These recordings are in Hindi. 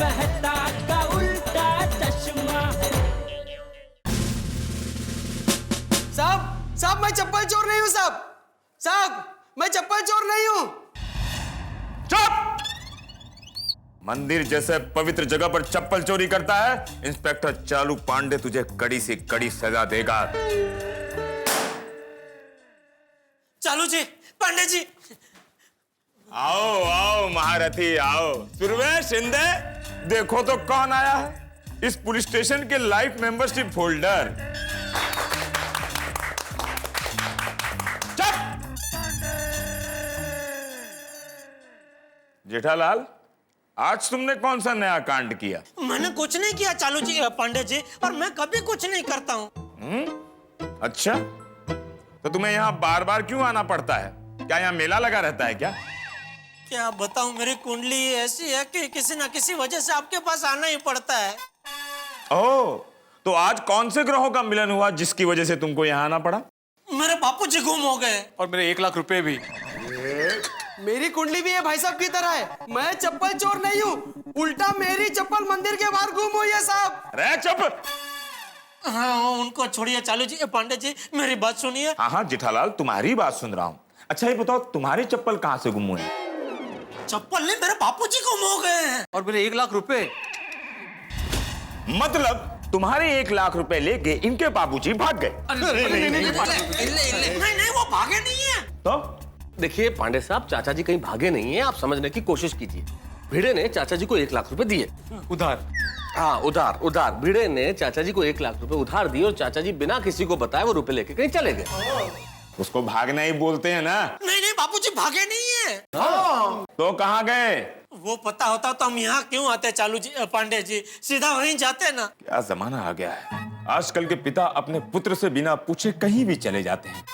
मेहता का उल्टा चश्मा। साहब मैं चप्पल चोर नहीं हूँ साहब मैं चप्पल चोर नहीं हूँ। चुप! मंदिर जैसे पवित्र जगह पर चप्पल चोरी करता है, इंस्पेक्टर चालू पांडे तुझे कड़ी से कड़ी सजा देगा। चालू जी, पांडे जी। आओ आओ महारथी आओ। सुरवे शिंदे, देखो तो कौन आया है, इस पुलिस स्टेशन के लाइफ मेंबरशिप होल्डर। चुप! जेठालाल, आज तुमने कौन सा नया कांड किया? मैंने कुछ नहीं किया चालू जी, पांडे जी, और मैं कभी कुछ नहीं करता हूँ। अच्छा, तो तुम्हें यहाँ बार बार क्यों आना पड़ता है? क्या यहाँ मेला लगा रहता है क्या? क्या बताऊं, मेरी कुंडली ऐसी है कि किसी ना किसी वजह से आपके पास आना ही पड़ता है। ओह, तो आज कौन से ग्रहों का मिलन हुआ जिसकी वजह से तुमको यहाँ आना पड़ा? मेरे बापूजी गुम हो गए और मेरे 1 लाख रुपए भी। मेरी कुंडली भी है भाई साहब की तरह है। मैं चप्पल चोर नहीं हूँ, उल्टा मेरी चप्पल मंदिर के बाहर गुम हुई है साहब। अरे चुप! हाँ, उनको छोड़िए चालू जी, पांडे जी मेरी बात सुनिए। हाँ जेठालाल, तुम्हारी बात सुन रहा हूँ। अच्छा ये बताओ, तुम्हारी चप्पल कहाँ से गुम हुई? चप्पल नहीं, मेरे बापूजी गुम हो गए हैं। और मेरे 1 लाख रुपए। मतलब तुम्हारे 1 लाख रुपए लेके इनके बाबूजी भाग गए? नहीं, वो भागे नहीं है। तो देखिए पांडे साहब, चाचा जी कहीं भागे नहीं हैं, आप समझने की कोशिश कीजिए। भिड़े ने चाचा जी को 1 लाख रुपए दिए उधार। हाँ उधार। भिड़े ने चाचा जी को 1 लाख रुपए उधार दिए और चाचा जी बिना किसी को बताए वो रुपए लेके कहीं चले गए। उसको भागना ही बोलते हैं ना? नहीं, बापूजी भागे नहीं है। तो कहाँ गए? वो पता होता तो हम यहाँ क्यों आते चालू जी, पांडे जी, सीधा वहीं जाते ना। क्या जमाना आ गया है, आजकल के पिता अपने पुत्र से बिना पूछे कहीं भी चले जाते हैं,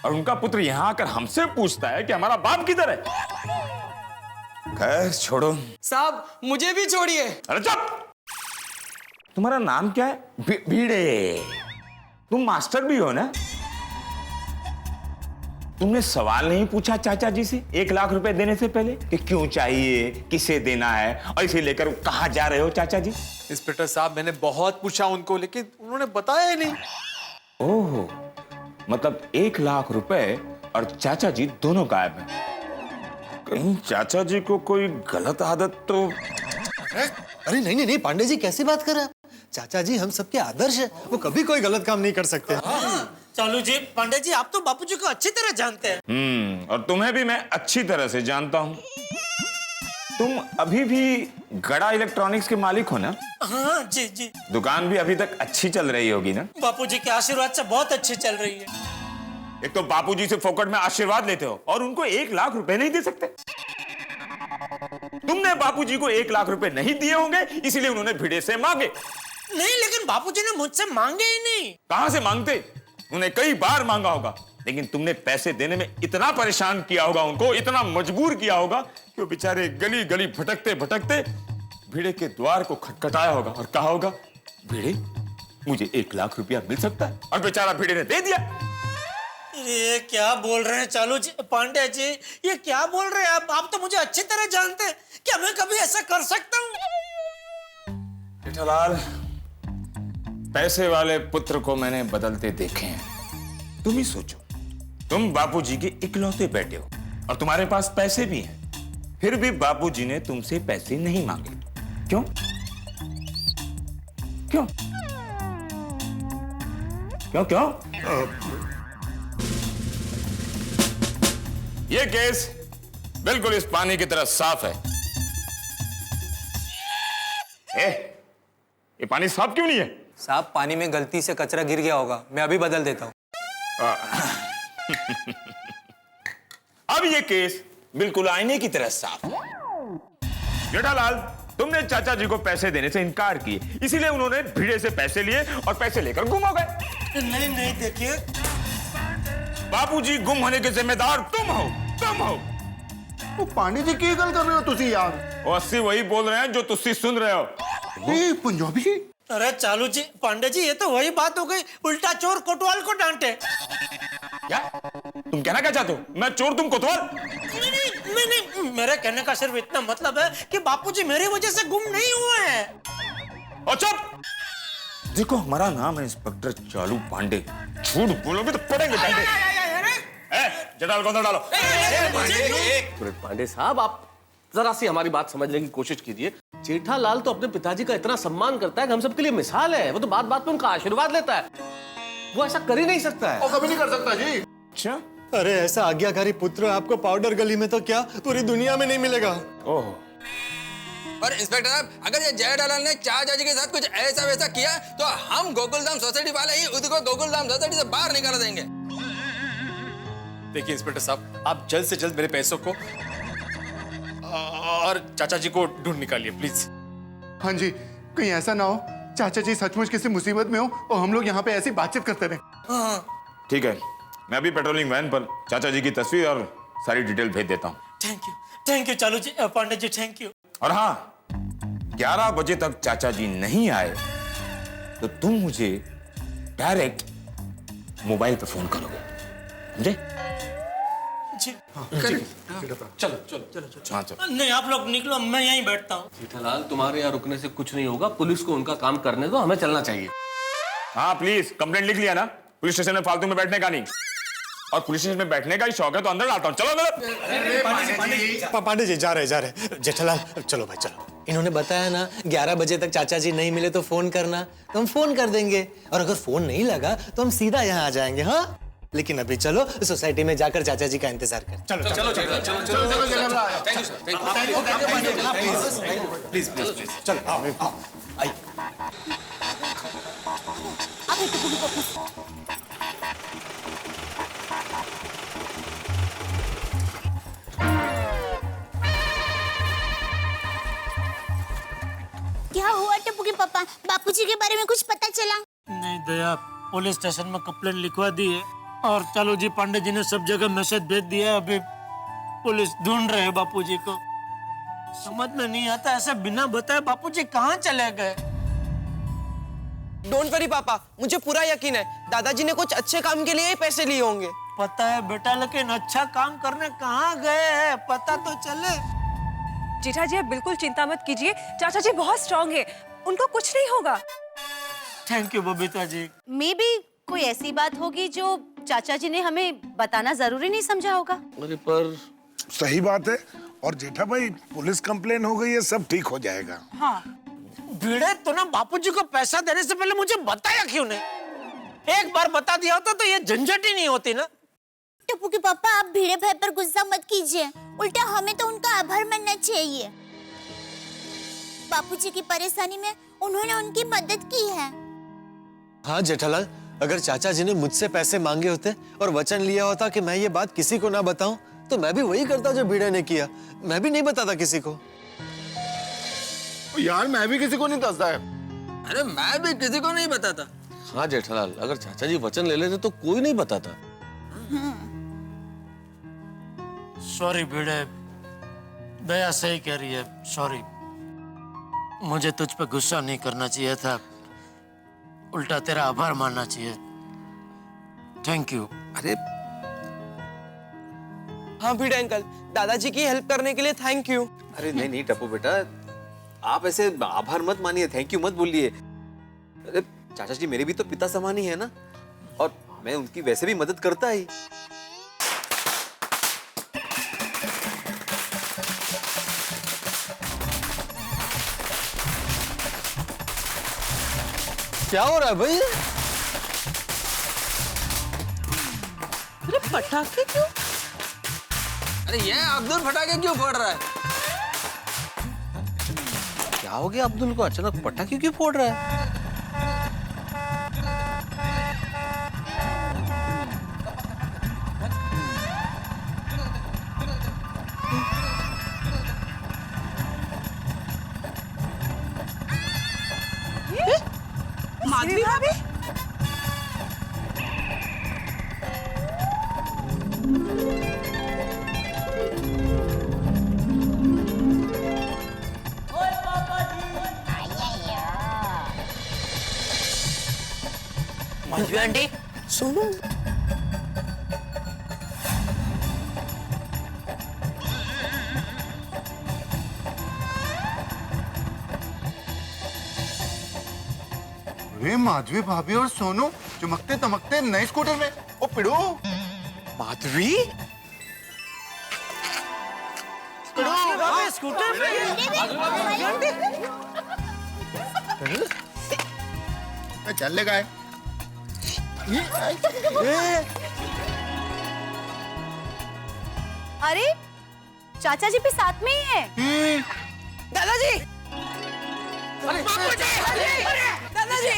और उनका पुत्र यहाँ आकर हमसे पूछता है कि हमारा बाप किधर है। खैर छोड़ो साहब, मुझे भी छोड़िए। अरे चुप! तुम्हारा नाम क्या है? भीड़े। तुम मास्टर भी हो ना? तुमने सवाल नहीं पूछा चाचा जी से 1 लाख रुपए देने से पहले कि क्यों चाहिए, किसे देना है, और इसे लेकर कहाँ जा रहे हो चाचा जी? इंस्पेक्टर साहब, मैंने बहुत पूछा उनको, लेकिन उन्होंने बताया ही नहीं। ओह, मतलब 1 लाख रुपए और चाचा जी दोनों गायब हैं। कहीं चाचा जी को कोई गलत आदत तो? अरे नहीं पांडे जी, कैसी बात कर रहे हैं? चाचा जी हम सबके आदर्श है, वो कभी कोई गलत काम नहीं कर सकते। चालू जी, पांडे जी, आप तो बापूजी को अच्छी तरह जानते हैं। और तुम्हें भी मैं अच्छी तरह से जानता हूँ। तुम अभी भी गड़ा इलेक्ट्रॉनिक्स के मालिक हो ना? हाँ जी। दुकान भी अभी तक अच्छी चल रही होगी ना? बापूजी के आशीर्वाद से बहुत अच्छी चल रही है। एक तो बापूजी से फोकट में आशीर्वाद लेते हो और उनको 1 लाख रुपए नहीं दे सकते। तुमने बापूजी को 1 लाख रुपए नहीं दिए होंगे, इसीलिए उन्होंने भिड़े से मांगे। नहीं, लेकिन बापूजी ने मुझसे मांगे ही नहीं। कहां से मांगते? उन्हें कई बार मांगा होगा, लेकिन तुमने पैसे देने में इतना परेशान किया होगा उनको, इतना मजबूर किया होगा कि वो बेचारे गली गली भटकते भटकते भिड़े के द्वार को खटखटाया होगा और कहा होगा, भिड़े मुझे 1 लाख रुपया मिल सकता है, और बेचारा भिड़े ने दे दिया। ये क्या बोल रहे हैं चालू जी, पांडे जी, ये क्या बोल रहे हैं आप तो मुझे अच्छी तरह जानते हैं। क्या मैं कभी ऐसा कर सकता हूँ? जेठालाल, पैसे वाले पुत्र को मैंने बदलते देखे हैं। तुम ही सोचो, तुम बापूजी के इकलौते बेटे हो और तुम्हारे पास पैसे भी हैं, फिर भी बापूजी ने तुमसे पैसे नहीं मांगे। क्यों? क्यों? क्यों क्यों? ये केस बिल्कुल इस पानी की तरह साफ है। ये पानी साफ क्यों नहीं है? साहब, पानी में गलती से कचरा गिर गया होगा, मैं अभी बदल देता हूँ। अब ये केस बिल्कुल आईने की तरह साफ है। जेठालाल, तुमने चाचा जी को पैसे देने से इनकार किए, इसीलिए उन्होंने भिड़े से पैसे लिए और पैसे लेकर गुम हो गए। नहीं, देखिए, बापूजी गुम होने के जिम्मेदार तुम हो। वो पांडे जी की गल कर रहे हो तुसी यार? और अस्सी वही बोल रहे हैं जो तुसी सुन रहे हो। ये पंजाबी अरे चालू जी, पांडे जी, ये तो वही बात हो गई, उल्टा चोर कोतवाल को डांटे। क्या तुम कहना क्या चाहते हो? मैं चोर, तुम कोतवाल? नहीं, मेरे कहने का सिर्फ इतना मतलब है कि बापूजी मेरी वजह से गुम नहीं हुए हैं। और चुप! देखो, हमारा नाम है इंस्पेक्टर चालू पांडे। झूठ बोलोगे तो पड़ेंगे डंडे। जटाल को अंदर डालो। पांडे साहब, आप जरा सी हमारी बात समझने की कोशिश कीजिए। जेठालाल तो अपने पिताजी का इतना सम्मान करता है कि हम सबके लिए मिसाल है। वो तो बात बात में उनका आशीर्वाद लेता है। वो ऐसा कर ही नहीं सकता है। और कभी नहीं कर सकता जी। अच्छा? अरे ऐसा आज्ञाकारी पुत्र आपको पाउडर गली में तो क्या पूरी दुनिया में नहीं मिलेगा। ओह, और इंस्पेक्टर साहब, अगर ये जेठालाल ने चाचा जी के साथ कुछ ऐसा वैसा किया तो हम गोकुलधाम सोसाइटी वाले ही उसको गोकुलधाम सोसाइटी से बाहर निकाल देंगे। देखिए इंस्पेक्टर साहब, आप जल्द से जल्द मेरे पैसों को और चाचा जी को ढूंढ निकालिए प्लीज। हाँ जी, कहीं ऐसा ना हो चाचा जी सचमुच किसी मुसीबत में हो और हम लोग यहाँ पे ऐसी बातचीत करते रहे। ठीक है, मैं अभी पेट्रोलिंग वैन पर चाचा जी की तस्वीर और सारी डिटेल भेज देता हूँ। थैंक यू चालू जी, पांडे जी, थैंक यू। और हाँ, 11 बजे तक चाचा जी नहीं आए तो तुम मुझे डायरेक्ट मोबाइल पे फोन करोगे, समझे? जी। चलो चलो चलो चलो। हाँ, चलो। नहीं, आप लोग निकलो, मैं यहीं बैठता हूँ। जेठालाल, तुम्हारे यहाँ रुकने से कुछ नहीं होगा। पुलिस को उनका काम करने दो, हमें चलना चाहिए। हाँ प्लीज, कंप्लेंट लिख लिया ना? पुलिस स्टेशन में फालतू में बैठने का नहीं। और पुलिस स्टेशन में बैठने का ही शौक है तो अंदर लाता हूँ। चलो अंदर। पांडे जी जा रहे। जेठालाल चलो भाई चलो। इन्होंने बताया ना 11 बजे तक चाचा जी नहीं मिले तो फोन करना, तो हम फोन कर देंगे। और अगर फोन नहीं लगा तो हम सीधा यहाँ आ जाएंगे। हाँ, लेकिन अभी चलो सोसाइटी में जाकर चाचा जी का इंतजार कर। चलो चलो चलो चलो चलो thank you sir, please please please चलो आओ आइए। क्या हुआ टप्पू के पापा? बापूजी के बारे में कुछ पता चला? नहीं दया, पुलिस स्टेशन में कंप्लेंट लिखवा दी है और चालू जी, पांडे जी ने सब जगह मैसेज भेज दिया है। अभी पुलिस ढूंढ रहे हैं बापूजी को। समझ में नहीं आता, ऐसे बिना बताए बापूजी कहाँ चले गए। डोंट वरी पापा, मुझे पूरा यकीन है दादाजी ने कुछ अच्छे काम के लिए ही पैसे लिए होंगे। पता है बेटा, लेकिन अच्छा काम करने कहाँ गए हैं पता तो चले। जेठा जी, आप बिल्कुल चिंता मत कीजिए। चाचा जी बहुत स्ट्रांग है, उनको कुछ नहीं होगा। Thank you Babita ji. Maybe कोई ऐसी बात होगी जो चाचा जी ने हमें बताना जरूरी नहीं समझा होगा। अरे पर सही बात है। और जेठा भाई, पुलिस कंप्लेन हो गई है, सब ठीक हो जाएगा। हाँ, भिड़े तो ना बापूजी को पैसा देने से पहले मुझे बताया क्यों नहीं? एक बार बता दिया होता तो ये झंझट ही नहीं होती ना। टप्पू के पापा, आप भिड़े भाई पर गुस्सा मत कीजिए, उल्टा हमें तो उनका आभार मानना चाहिए। बापूजी की परेशानी में उन्होंने उनकी मदद की है। हाँ जेठालाल, अगर चाचा जी ने मुझसे पैसे मांगे होते और वचन लिया होता कि मैं ये बात किसी को ना बताऊं, तो मैं भी वही करता जो भिड़े ने किया। मैं भी नहीं बताता किसी को। यार मैं भी किसी को नहीं दसता है। अरे मैं भी किसी को नहीं बताता। हाँ जेठालाल, अगर चाचा जी वचन ले लेते तो कोई नहीं बताता। सॉरी भिड़े, दया सही कह रही है, सॉरी। मुझे तुझ पे गुस्सा नहीं करना चाहिए था, उल्टा तेरा आभार मानना चाहिए। Thank you. अरे हाँ भिड़े अंकल, दादाजी की हेल्प करने के लिए थैंक यू। अरे नहीं नहीं टप्पू बेटा, आप ऐसे आभार मत मानिए, थैंक यू मत बोलिए। अरे चाचा जी मेरे भी तो पिता समान ही है ना, और मैं उनकी वैसे भी मदद करता ही। क्या हो रहा है भाई? अरे पटाखे क्यों? अरे ये अब्दुल पटाखे क्यों फोड़ रहा है? क्या हो गया अब्दुल को? अचानक पटाखे क्यों फोड़ रहा है? माधवी भाभी, आंटी सोनू अरे माधवी भाभी और सोनू चमकते तमकते नए स्कूटर में। ओ पिड़ो, माधवी स्कूटर चल ले गए। अरे चाचा जी भी साथ में ही है। दादाजी दादाजी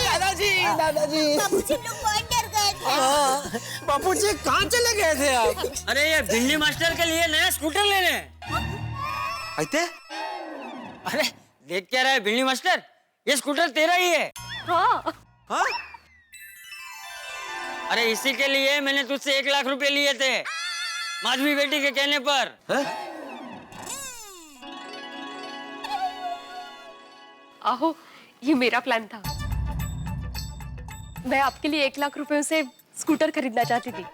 दादाजी दादाजी बापूजी लोग बहुत डर गए थे। बापूजी कहाँ चले गए थे आप? अरे ये भिंडी मास्टर के लिए नया स्कूटर लेने। आते अरे देख क्या रहा है भिंडी मास्टर, ये स्कूटर तेरा ही है। हाँ हाँ अरे इसी के लिए मैंने तुझसे 1 लाख रुपए लिए थे, माधवी बेटी के कहने पर। आहो, ये मेरा प्लान था। मैं आपके लिए 1 लाख रुपए से स्कूटर खरीदना चाहती थी,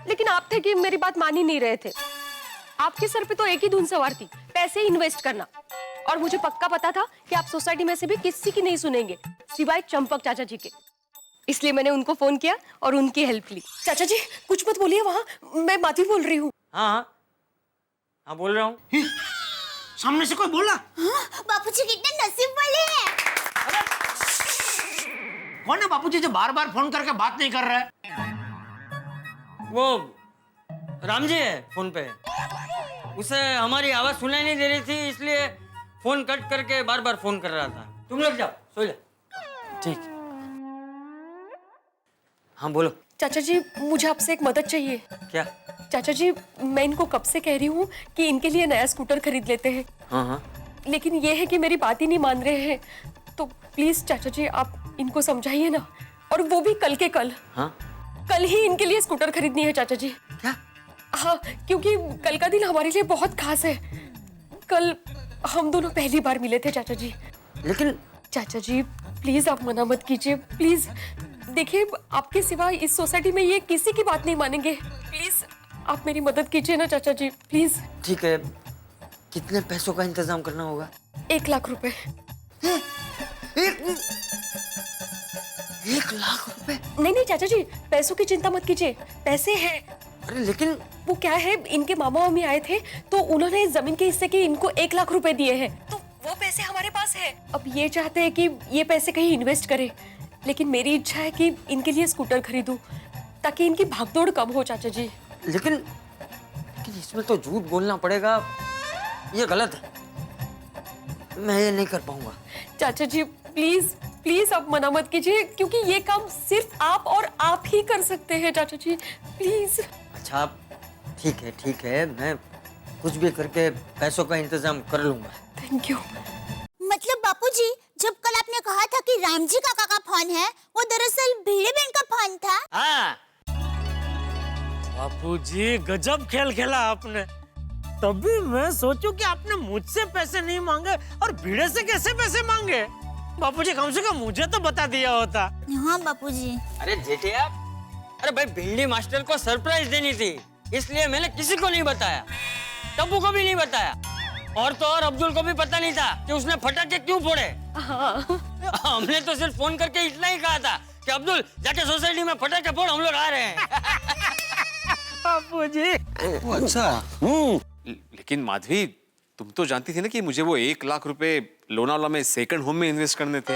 लेकिन आप थे कि मेरी बात मान ही नहीं रहे थे। आपके सर पे तो एक ही धुन सवार थी, पैसे इन्वेस्ट करना। और मुझे पक्का पता था कि आप सोसाइटी में से भी किसी की नहीं सुनेंगे सिवाय चंपक चाचा जी के। इसलिए मैंने उनको फोन किया और उनकी हेल्प ली। चाचा जी कुछ मत बोलिए, वहाँ मैं माधवी बोल रही हूँ। हाँ हाँ बोल रहा हूँ। सामने से कोई बोला? बापूजी कितने नसीब वाले हैं। कौन है बापूजी जो बार बार फोन करके बात नहीं कर रहा है? वो राम जी है फोन पे, उसे हमारी आवाज सुनाई नहीं दे रही थी, इसलिए फोन कट करके बार बार फोन कर रहा था। तुम लोग जाओ सो ले। ठीक। हाँ बोलो। चाचा जी मुझे आपसे एक मदद चाहिए। क्या? चाचा जी मैं इनको कब से कह रही हूँ कि इनके लिए नया स्कूटर खरीद लेते हैं। हाँ हाँ लेकिन ये है कि मेरी बात ही नहीं मान रहे हैं। तो प्लीज चाचा जी आप इनको समझाइए ना, और वो भी कल के कल। हाँ कल ही इनके लिए स्कूटर खरीदनी है चाचा जी। क्या? हाँ, क्योंकि कल का दिन हमारे लिए बहुत खास है। कल हम दोनों पहली बार मिले थे चाचा जी। लेकिन चाचा जी प्लीज आप मना मत कीजिए, प्लीज। देखिए आपके सिवा इस सोसाइटी में ये किसी की बात नहीं मानेंगे। प्लीज आप मेरी मदद कीजिए ना चाचा जी, प्लीज। ठीक है, कितने पैसों का इंतजाम करना होगा? 1 लाख रुपए। 1 लाख रुपए? नहीं नहीं चाचा जी, पैसों की चिंता मत कीजिए, पैसे हैं। अरे लेकिन वो क्या है, इनके मामा मामी आए थे तो उन्होंने जमीन के हिस्से के इनको 1 लाख रुपए दिए हैं, तो वो पैसे हमारे पास है। अब ये चाहते हैं कि ये पैसे कहीं इन्वेस्ट करें, लेकिन मेरी इच्छा है कि इनके लिए स्कूटर खरीदूं ताकि इनकी भागदौड़ कम हो चाचा जी। लेकिन इसमें तो झूठ बोलना पड़ेगा, ये गलत है, मैं ये नहीं कर पाऊंगा। चाचा जी प्लीज प्लीज आप मना मत कीजिए, क्योंकि ये काम सिर्फ आप और आप ही कर सकते हैं चाचा जी, प्लीज। अच्छा ठीक है, मैं कुछ भी करके पैसों का इंतजाम कर लूंगा। Thank you. मतलब बापूजी जब कल आपने कहा था कि राम जी काका का फोन है, वो दरअसल भीड़े बहन का फोन था। हाँ बापूजी गजब खेल खेला आपने। तभी मैं सोचूं कि आपने मुझसे पैसे नहीं मांगे और भीड़े से कैसे पैसे मांगे। बापूजी कम से कम मुझे तो बता दिया होता। हाँ बापूजी। अरे जेठिया, अरे भाई भिंडी मास्टर को सरप्राइज देनी थी, इसलिए मैंने किसी को नहीं बताया, टप्पू को भी नहीं बताया, और तो और अब्दुल को भी पता नहीं था कि उसने फटाके क्यों फोड़े। हमने तो सिर्फ फोन करके इतना ही कहा था कि अब्दुल जाके सोसाइटी में फटाके फोड़, हम लोग आ रहे हैं। बापूजी अच्छा। लेकिन माधवी तुम तो जानती थी ना कि मुझे वो 1 लाख रुपए लोनावाला में सेकंड होम में इन्वेस्ट करने थे।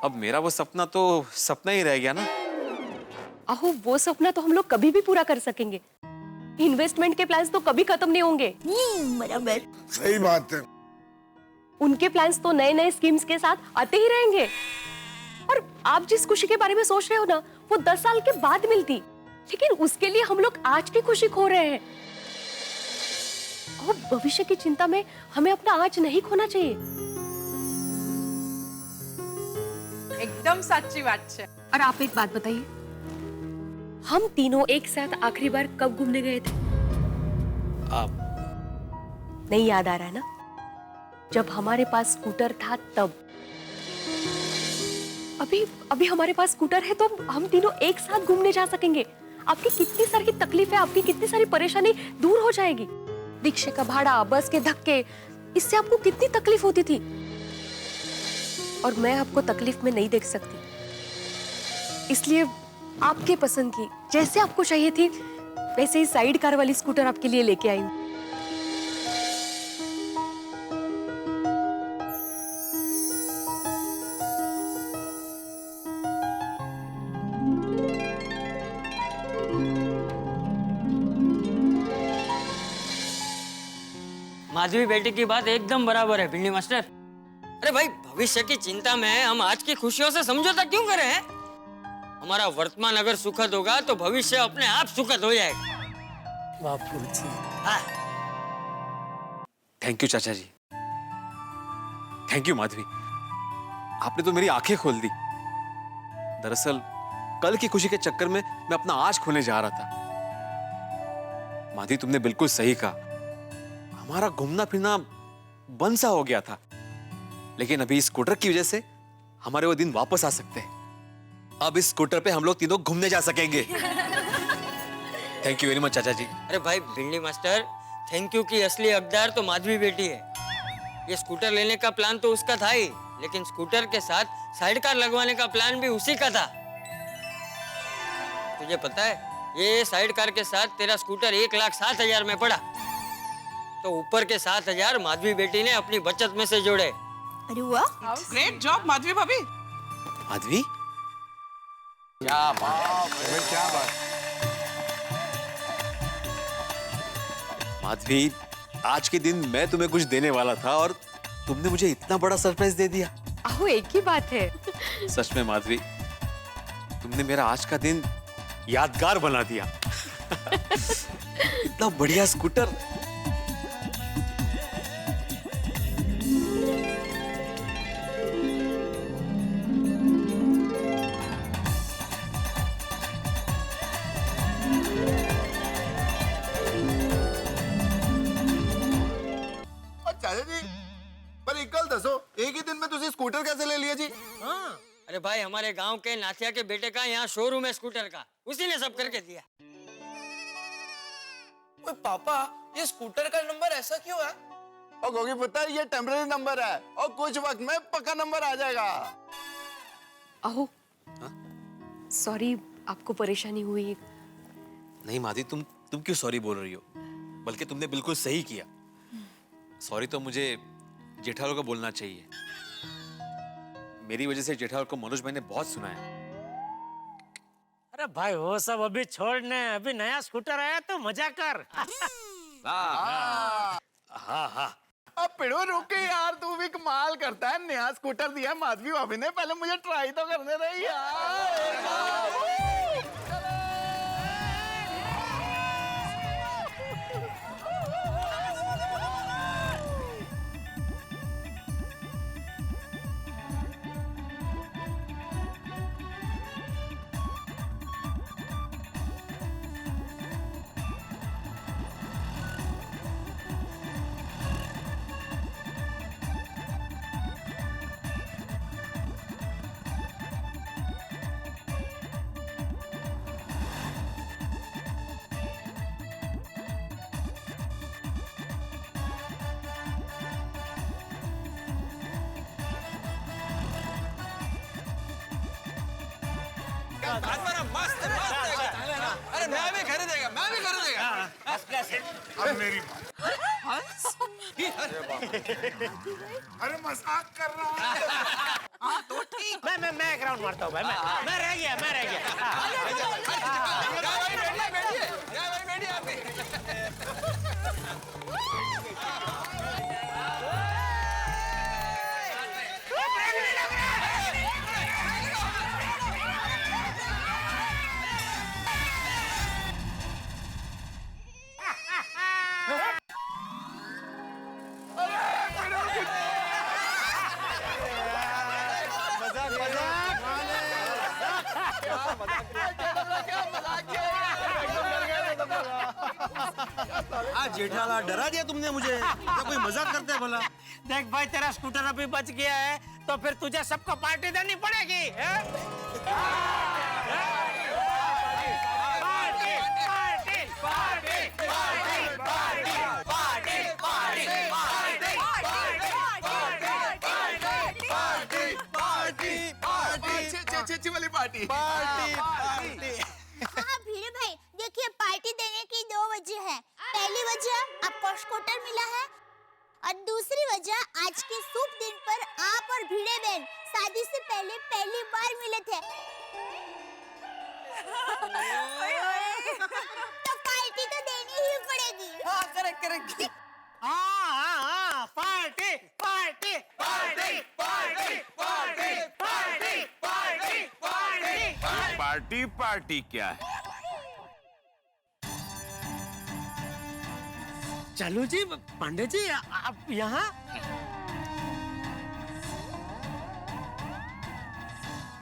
अब मेरा वो सपना तो सपना ही रह गया ना। आहो वो सपना तो हम लोग कभी भी पूरा कर सकेंगे। इन्वेस्टमेंट के प्लान्स तो कभी खत्म नहीं होंगे। बराबर। सही बात है। उनके प्लान्स तो नए नए स्कीम्स के साथ आते ही रहेंगे। और आप जिस खुशी के बारे में सोच रहे हो ना, वो 10 साल के बाद मिलती, लेकिन उसके लिए हम लोग आज की खुशी खो रहे हैं। और भविष्य की चिंता में हमें अपना आज नहीं खोना चाहिए। एकदम सच्ची बात है। और आप एक बात बताइए, हम तीनों एक साथ आखिरी बार कब घूमने गए थे? नहीं याद आ रहा है ना? जब हमारे पास स्कूटर था तब। अभी अभी हमारे पास स्कूटर है तो हम तीनों एक साथ घूमने जा सकेंगे। आपकी कितनी सारी तकलीफ है, आपकी कितनी सारी परेशानी दूर हो जाएगी। रिक्शे का भाड़ा, बस के धक्के, इससे आपको कितनी तकलीफ होती थी। और मैं आपको तकलीफ में नहीं देख सकती, इसलिए आपके पसंद की जैसे आपको चाहिए थी वैसे ही साइड कार वाली स्कूटर आपके लिए लेके आई हूँ। माधवी बेटी की बात एकदम बराबर है भिंडी मास्टर। अरे भाई, भविष्य की चिंता में हम आज की खुशियों से समझौता क्यों करें हैं? हमारा वर्तमान अगर सुखद होगा तो भविष्य अपने आप सुखद हो जाएगा। बापू जी। हाँ। थैंक यू चाचा जी, थैंक यू माधवी, आपने तो मेरी आंखें खोल दी। दरअसल कल की खुशी के चक्कर में मैं अपना आज खोने जा रहा था। माधवी, तुमने बिल्कुल सही कहा, हमारा घूमना फिरना बंद सा हो गया था, लेकिन अभी इस स्कूटर की वजह से हमारे वो दिन वापस आ सकते हैं। अब इस स्कूटर पे हम लोग तीनों घूमने जा सकेंगे। थैंक यू वेरी मच चाचा जी। अरे भाई भिंडी मास्टर, थैंक यू की असली हकदार तो माधवी बेटी है। ये स्कूटर लेने का प्लान तो उसका था ही, लेकिन स्कूटर के साथ साइड कार लगवाने का प्लान भी उसी का था। तुझे पता है, ये साइड कार के साथ तेरा स्कूटर 1,07,000 में पड़ा, तो ऊपर के 7,000 माधवी बेटी ने अपनी बचत में से जोड़े। अरे वाह, ग्रेट जॉब माधवी भाभी। माधवी, क्या बात, क्या बात। माधवी, आज के दिन मैं तुम्हें कुछ देने वाला था और तुमने मुझे इतना बड़ा सरप्राइज दे दिया। आओ, एक ही बात है। सच में माधवी, तुमने मेरा आज का दिन यादगार बना दिया। इतना बढ़िया स्कूटर। चाचा जी, पर एक गल दसो, एक ही दिन में तुझे स्कूटर कैसे ले लिया जी? हाँ, अरे भाई, हमारे गांव के नाथिया के बेटे का यहाँ शोरूम है स्कूटर का, उसी ने सब करके दिया। ओए पापा, ये स्कूटर का नंबर ऐसा क्यों है? और गोगी पता है, ये टेम्परेरी नंबर है और कुछ वक्त में पक्का नंबर आ जाएगा। आओ, सॉरी आपको परेशानी हुई। नहीं माधवी, तुम क्यों सॉरी बोल रही हो? बल्कि तुमने बिल्कुल सही किया। सॉरी तो मुझे जेठालाल को बोलना चाहिए। मेरी वजह से जेठालाल को मनोज भाई ने बहुत सुनाया। अरे भाई, वो सब अभी छोड़ने, अभी नया स्कूटर आया तो मजा कर। हाँ हाँ। अब पिड़ो रुक के यार, तू भी कमाल करता है। नया स्कूटर दिया माधवी भाभी ने, पहले मुझे ट्राई तो करने दे यार। मस्त अरे मैं भी खरीदेगा, मैं भी खरीदेगा। अब मेरी अरे मजाक कर रहा है। हाँ तो ठीक। मैं एक राउंड मारता हूँ भाई। मैं रह गया। जेठालाल डरा दिया तुमने मुझे, क्या कोई मजाक करते हैं भला? देख भाई तेरा स्कूटर अभी बच गया है तो फिर तुझे सबको पार्टी देनी पड़ेगी अच्छी वाली पार्टी। हाँ भिड़े भाई, देखिए पार्टी देने की दो वजह है। पहली वजह आपको स्कूटर मिला है और दूसरी वजह आज के शुभ दिन पर आप और भिड़े बहन शादी से पहले पहली बार मिले थे। तो पार्टी तो देनी ही पड़ेगी। हाँ करेक्ट करेक्ट। हाँ party party party party party party party party party party क्या है? चलो जी पांडे जी आप यहाँ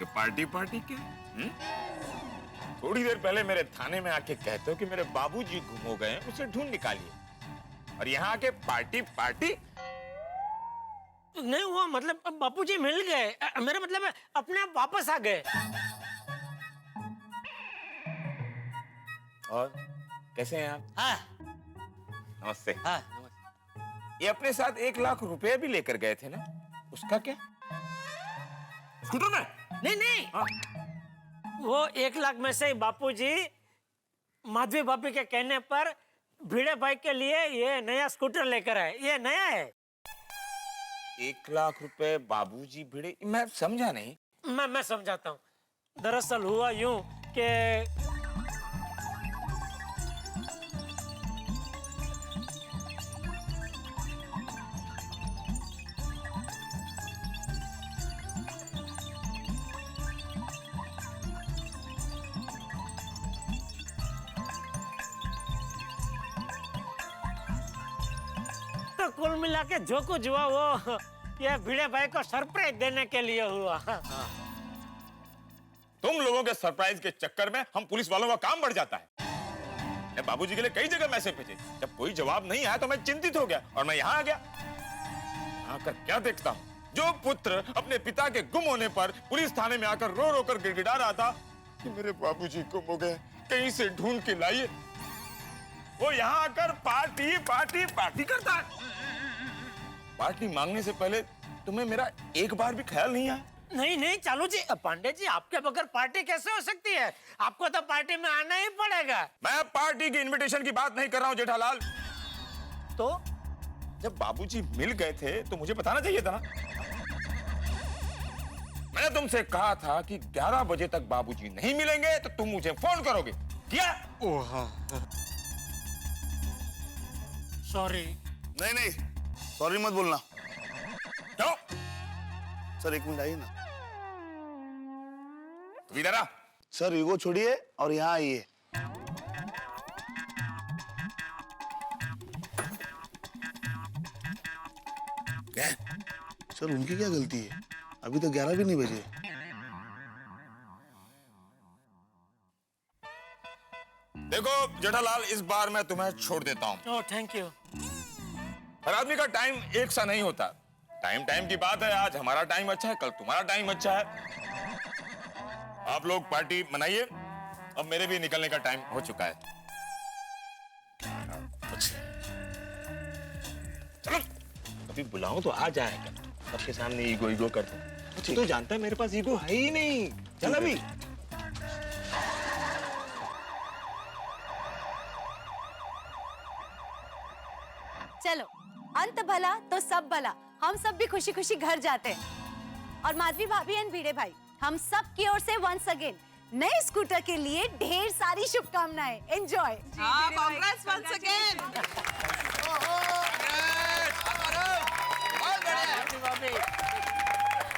ये पार्टी पार्टी क्या? थोड़ी देर पहले मेरे थाने में आके कहते हो कि मेरे बाबूजी गुम हो गए हैं, उसे ढूंढ निकालिए, और यहाँ आके पार्टी पार्टी? नहीं हुआ, मतलब बापूजी मिल गए, मेरा मतलब अपने आप वापस आ गए। और कैसे हैं आप? हाँ नमस्ते। हाँ ये अपने साथ 1 लाख रुपए भी लेकर गए थे ना, उसका क्या? स्कूटर में? नहीं नहीं वो 1 लाख में से बापूजी माधवी भाभी के कहने पर भिड़े भाई के लिए ये नया स्कूटर लेकर आए। ये नया है। 1 लाख रुपए बाबूजी भिड़े? मैं समझा नहीं। मैं समझाता हूँ। दरअसल हुआ यूं कि तो कुल मिला के जो कुछ हुआ वो ये भिड़े भाई को सरप्राइज देने के लिए हुआ। तुम लोगों के सरप्राइज के चक्कर में हम पुलिस वालों का काम बढ़ जाता है। मैं बाबूजी के लिए कई जगह मैसेज भेजे, जब कोई जवाब नहीं आया तो मैं चिंतित हो गया और मैं यहाँ आ गया। आकर क्या देखता हूँ, जो पुत्र अपने पिता के गुम होने पर पुलिस थाने में आकर रो रो कर गिड़गिड़ा रहा था कि मेरे बाबूजी गुम हो गए, कहीं से ढूंढ के लाइए, वो यहाँ आकर पार्टी पार्टी पार्टी करता है। पार्टी मांगने से पहले तुम्हें मेरा एक बार भी ख्याल नहीं आया? नहीं नहीं चालू जी, पांडे जी आपके बगैर पार्टी कैसे हो सकती है? आपको तो पार्टी में आना ही पड़ेगा। मैं पार्टी की इनविटेशन की बात नहीं कर रहा हूँ जेठालाल। तो जब बाबूजी मिल गए थे तो मुझे बताना चाहिए था ना। मैंने तुमसे कहा था कि 11 बजे तक बाबूजी नहीं मिलेंगे तो तुम मुझे फोन करोगे, किया? सॉरी। नहीं सॉरी मत बोलना। क्यों? सर 1 मिनट आइए ना। तू इधर आ। सर ईगो छोड़िए और यहाँ आइए। क्या? सर उनकी क्या गलती है? अभी तो 11 भी नहीं बजे। देखो जेठालाल, इस बार मैं तुम्हें छोड़ देता हूँ। Oh thank you. हर आदमी का टाइम एक सा नहीं होता। टाइम की बात है, आज हमारा टाइम अच्छा है, कल तुम्हारा टाइम अच्छा है। आप लोग पार्टी मनाइए, अब मेरे भी निकलने का टाइम हो चुका है। चलो, कभी बुलाऊं तो आ जाएगा, सबके सामने ईगो करते। तू तो जानता है मेरे पास ईगो है ही नहीं। चल अभी। चलो, अंत भला तो सब भला। हम सब भी खुशी खुशी घर जाते हैं। और माधवी भाभी एंड भिड़े भाई, हम सब की ओर से वंस अगेन नए स्कूटर के लिए ढेर सारी शुभकामनाएं। एंजॉय। Congress once again.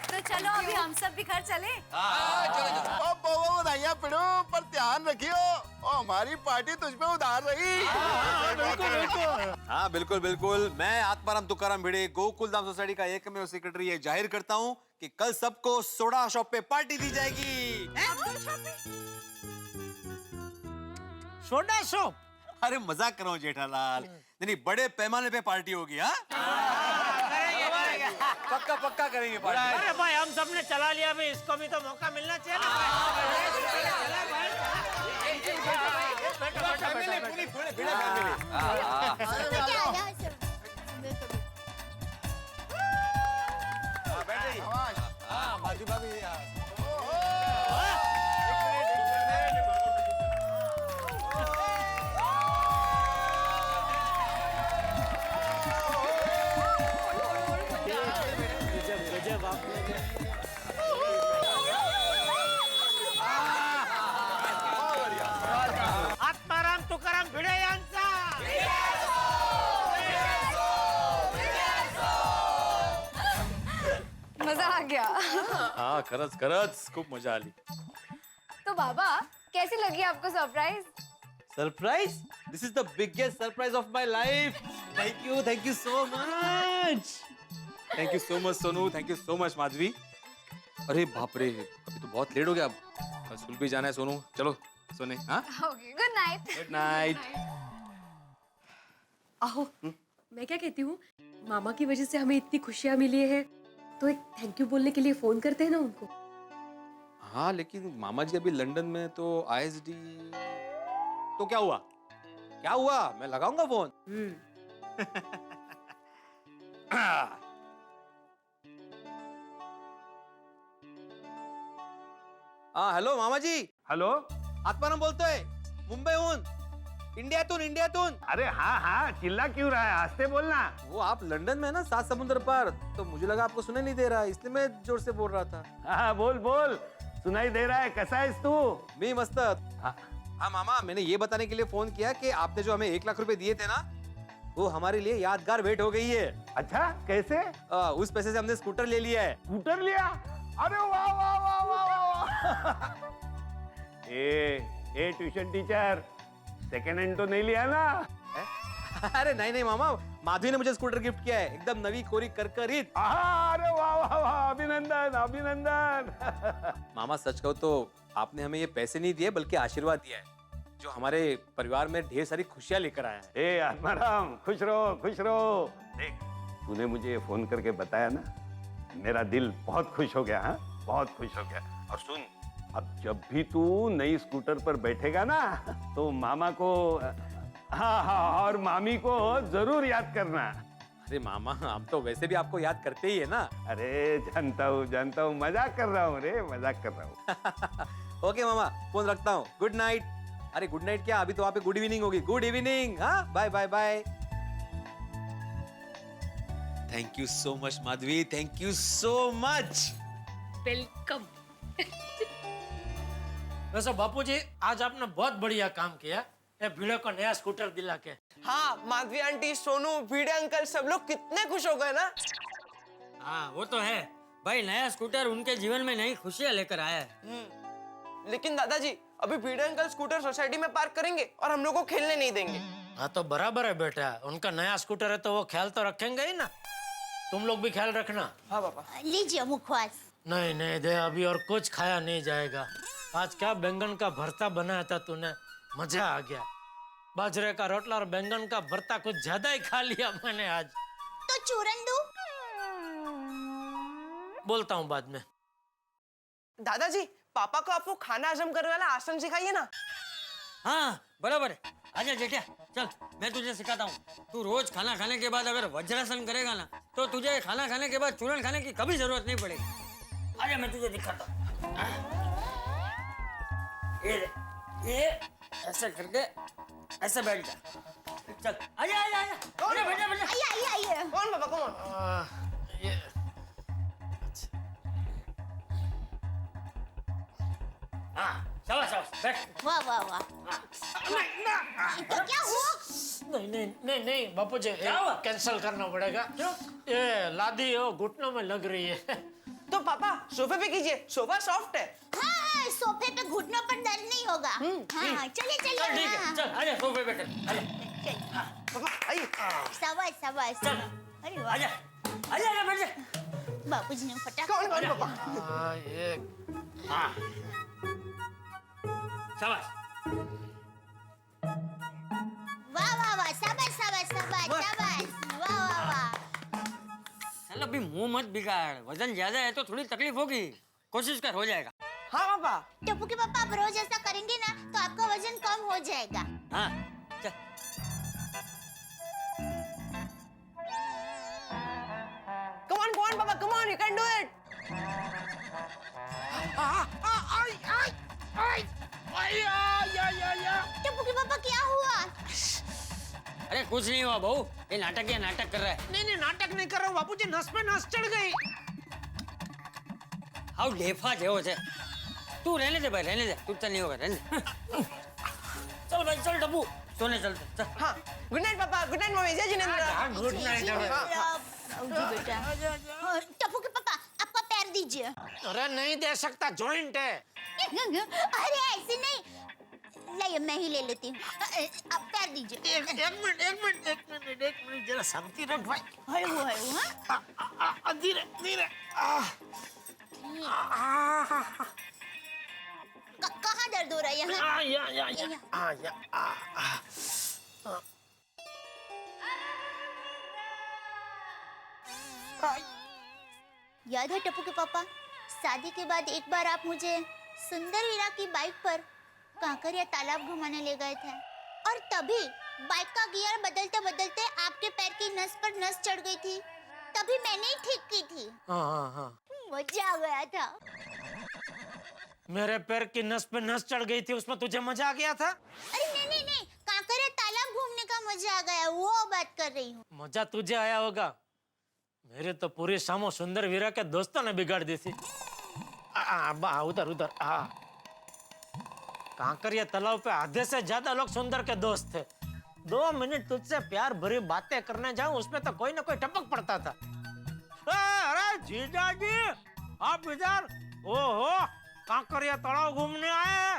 तो चलो अभी हम सब भी घर चले। बधाइयां पिड़ो, पर ध्यान रखियो और हमारी पार्टी तुझ पे उधार रही। हाँ बिल्कुल बिल्कुल। मैं आत्माराम तुकाराम भिड़े गोकुलधाम सोसाइटी का एकमेव सेक्रेटरी ये जाहिर करता हूँ कि कल सबको सोडा शॉप पे पार्टी दी जाएगी। Soda shop? अरे मजाक कर रहा हूँ जेठालाल, नहीं बड़े पैमाने पे पार्टी होगी। हाँ पक्का पक्का करेंगे पार्टी। अरे भाई हम सबने चला लिया भाई, इसको भी तो मौका मिलना चाहिए ना। आत्माराम तुकाराम भिडे यांचा मजा आ गया। हाँ खरंच खरंच खूप मजा आली। तो बाबा कैसी लगी आपको surprise? Surprise, this is the biggest surprise of my life. Thank you so much. Thank you so much Sonu, thank you so much Madhavi. अरे बाप रे, अभी तो बहुत लेट हो गया, अब कल स्कूल भी जाना है सोनू। चलो सोने। हाँ okay, good night. Good night. आओ, मैं क्या कहती हूँ, मामा की वजह से हमें इतनी खुशियाँ मिली है, तो एक थैंक यू बोलने के लिए फोन करते हैं ना उनको। हाँ लेकिन मामा जी अभी लंदन में, तो आईएसडी। तो क्या हुआ? क्या हुआ? मैं लगाऊंगा फोन। हाँ हॅलो मामाजी. हॅलो, आत्माराम बोलतोय मुंबईहून, इंडियातून. अरे हाँ हाँ, चिल्ला क्यों रहा है? आस्ते बोलना। वो आप लंदन में है ना, 7 समुद्र पार, तो मुझे लगा आपको सुनाई नहीं दे रहा, इसलिए मैं जोर से बोल रहा था। हाँ बोल बोल, सुनाई दे रहा है। कैसा है तू? मैं मस्त। हाँ मामा, मैंने ये बताने के लिए फोन किया कि आपने जो हमें 1 लाख रुपए दिए थे ना, वो हमारे लिए यादगार भेंट हो गई है। अच्छा, कैसे? उस पैसे से हमने स्कूटर ले लिया है। स्कूटर लिया? अरे वाह वाह वाह वाह वाह। ए ट्यूशन टीचर, सेकेंड हैंड तो नहीं लिया ना? अरे नहीं मामा, माधवी ने मुझे स्कूटर गिफ्ट किया है, एकदम नवी कोरी करकरीत। अरे वाह वाह वाह, अभिनंदन। मामा सच कहो तो आपने हमें ये पैसे नहीं दिए, बल्कि आशीर्वाद दिया है, जो हमारे परिवार में ढेर सारी खुशियां लेकर आया है। ए आत्माराम, खुश रहो। देख, तूने मुझे ये फोन करके बताया ना, मेरा दिल बहुत खुश हो गया। हाँ, बहुत खुश हो गया। और सुन, अब जब भी तू नई स्कूटर पर बैठेगा ना, तो मामा को हाँ और मामी को जरूर याद करना। अरे मामा, हम तो वैसे भी आपको याद करते ही है ना। अरे जानता हूँ, मजाक कर रहा हूँ रे, मजाक कर रहा हूँ। ओके मामा, फोन रखता हूँ। Good night. अरे गुड नाइट क्या, अभी तो वहाँ पे गुड इवनिंग होगी। Good evening. हाँ, bye bye bye. Thank you so much Madhavi, thank you so much. Welcome. वैसे बापूजी, आज आपने बहुत बढ़िया काम किया, ये भिड़े को नया स्कूटर दिला के। हाँ, माधवी आंटी, सोनू, भिड़े अंकल, सब लोग कितने खुश हो गए ना। हाँ वो तो है भाई, नया स्कूटर उनके जीवन में नई खुशियाँ लेकर आया है। लेकिन दादाजी, अभी भिड़े अंकल स्कूटर सोसाइटी में पार्क करेंगे और हम लोग को खेलने नहीं देंगे। हाँ तो बराबर है बेटा, उनका नया स्कूटर है तो वो ख्याल तो रखेंगे ही ना। तुम लोग भी ख्याल रखना। हाँ पापा। लीजिए मुखवास। नहीं दे, अभी और कुछ खाया नहीं जाएगा। आज क्या बैंगन का भरता बनाया था तूने, मजा आ गया। बाजरे का रोटला और बैंगन का भरता कुछ ज्यादा ही खा लिया मैंने आज। तो चूरन दूं? बोलता हूँ बाद में। दादाजी, पापा को आपको खाना हजम करने वाला आसन सिखाइए ना। हाँ बराबर है। आजा जेठिया, चल मैं तुझे सिखाता हूँ। तू रोज खाना खाने के बाद अगर वज्रासन करेगा ना, तो तुझे खाना खाने के बाद चूरन खाने की कभी जरूरत नहीं पड़ेगी। आजा मैं तुझे दिखाता हूँ। ये ऐसे करके ऐसे बैठ जा। चल आजा आजा आजा। कौन? बैठ जा बैठ जा। आइए। कौन पापा, कौन? ये हाँ शाबाश शाबाश, बैठ। वाह वाह वाह। तो क्या हुआ? नहीं बापू जी, कैंसिल करना पड़ेगा। क्यों? ये लादी हो घुटनों में लग रही है। तो पापा सोफे पे कीजिए, सोफा सॉफ्ट है। हाँ, सोफे पे घुटनों पर दर्द नहीं होगा। हाँ चलिए चल ठीक है, चल आजा सोफे पे चल। आजा पापा आइए। शाबाश। अरे वाह। आजा आजा बैठ जा। बापूजी ने फटाक। कौन पापा? ये हाँ शाबाश। वाह वाह वाह, शाबाश शाबाश शाबाश शाबाश, वाह वाह वाह। चल अभी मुंह मत बिगाड़, वजन ज्यादा है तो थोड़ी तकलीफ होगी, कोशिश कर, हो जाएगा। हाँ पापा। टप्पू के पापा आप रोज ऐसा करेंगे ना तो आपका वजन कम हो जाएगा। हाँ चल। Come on पापा, come on, you can do it. Tappu के पापा क्या हुआ? अरे कुछ नहीं हुआ बहू, ये नाटक कर रहा है। नहीं नाटक नहीं कर रहा हूँ बापूजी, नस पे नस चढ़ गई। हाउ लेफा जेવો છે। तू रहने दे भाई, रहने दे, कुछ नहीं होगा, रहने दे। चल भाई चल डब्बू, सोने चलते चल। हाँ, गुड नाइट पापा, गुड नाइट मम्मी, जय जिनेंद्र। Good night. जी बेटा। टप्पू के पापा आपका पैर दीजिए। अरे नहीं दे सकता, जॉइंट है। अरे ऐसे नहीं, लाइए मैं ही ले लेती हूँ, आप पैर दीजिए। एक मिनट जरा शांति रख भाई। हळू हळू। हाँ धीरे कहाँ दर्द हो रहा है यहाँ? याद है टप्पू के पापा, शादी के बाद एक बार आप मुझे सुंदरवीरा की बाइक पर कांकरिया तालाब घुमाने ले गए थे और तभी बाइक का गियर बदलते बदलते आपके पैर की नस पर नस चढ़ गई थी, तभी मैंने ही ठीक की थी। हाँ। मजा आ गया था। मेरे पैर की नस पे नस चढ़ गई थी, उसमें तुझे मजा आ गया था? अरे नहीं, कांकरिया तालाब घूमने का मजा आ गया, वो बात कर रही हूँ। मजा तुझे आया होगा, मेरे तो पूरी शामो सुंदर वीरा के दोस्तों ने बिगाड़ दी थी। उधर कांकरिया तालाब पे आधे से ज्यादा लोग सुंदर के दोस्त थे। 2 मिनट तुझसे प्यार भरी बातें करने जाऊं, उसमें तो कोई ना कोई टपक पड़ता था। अरे जीजा जी, आप इधर? ओहो, कांकरिया तालाब घूमने आए हैं?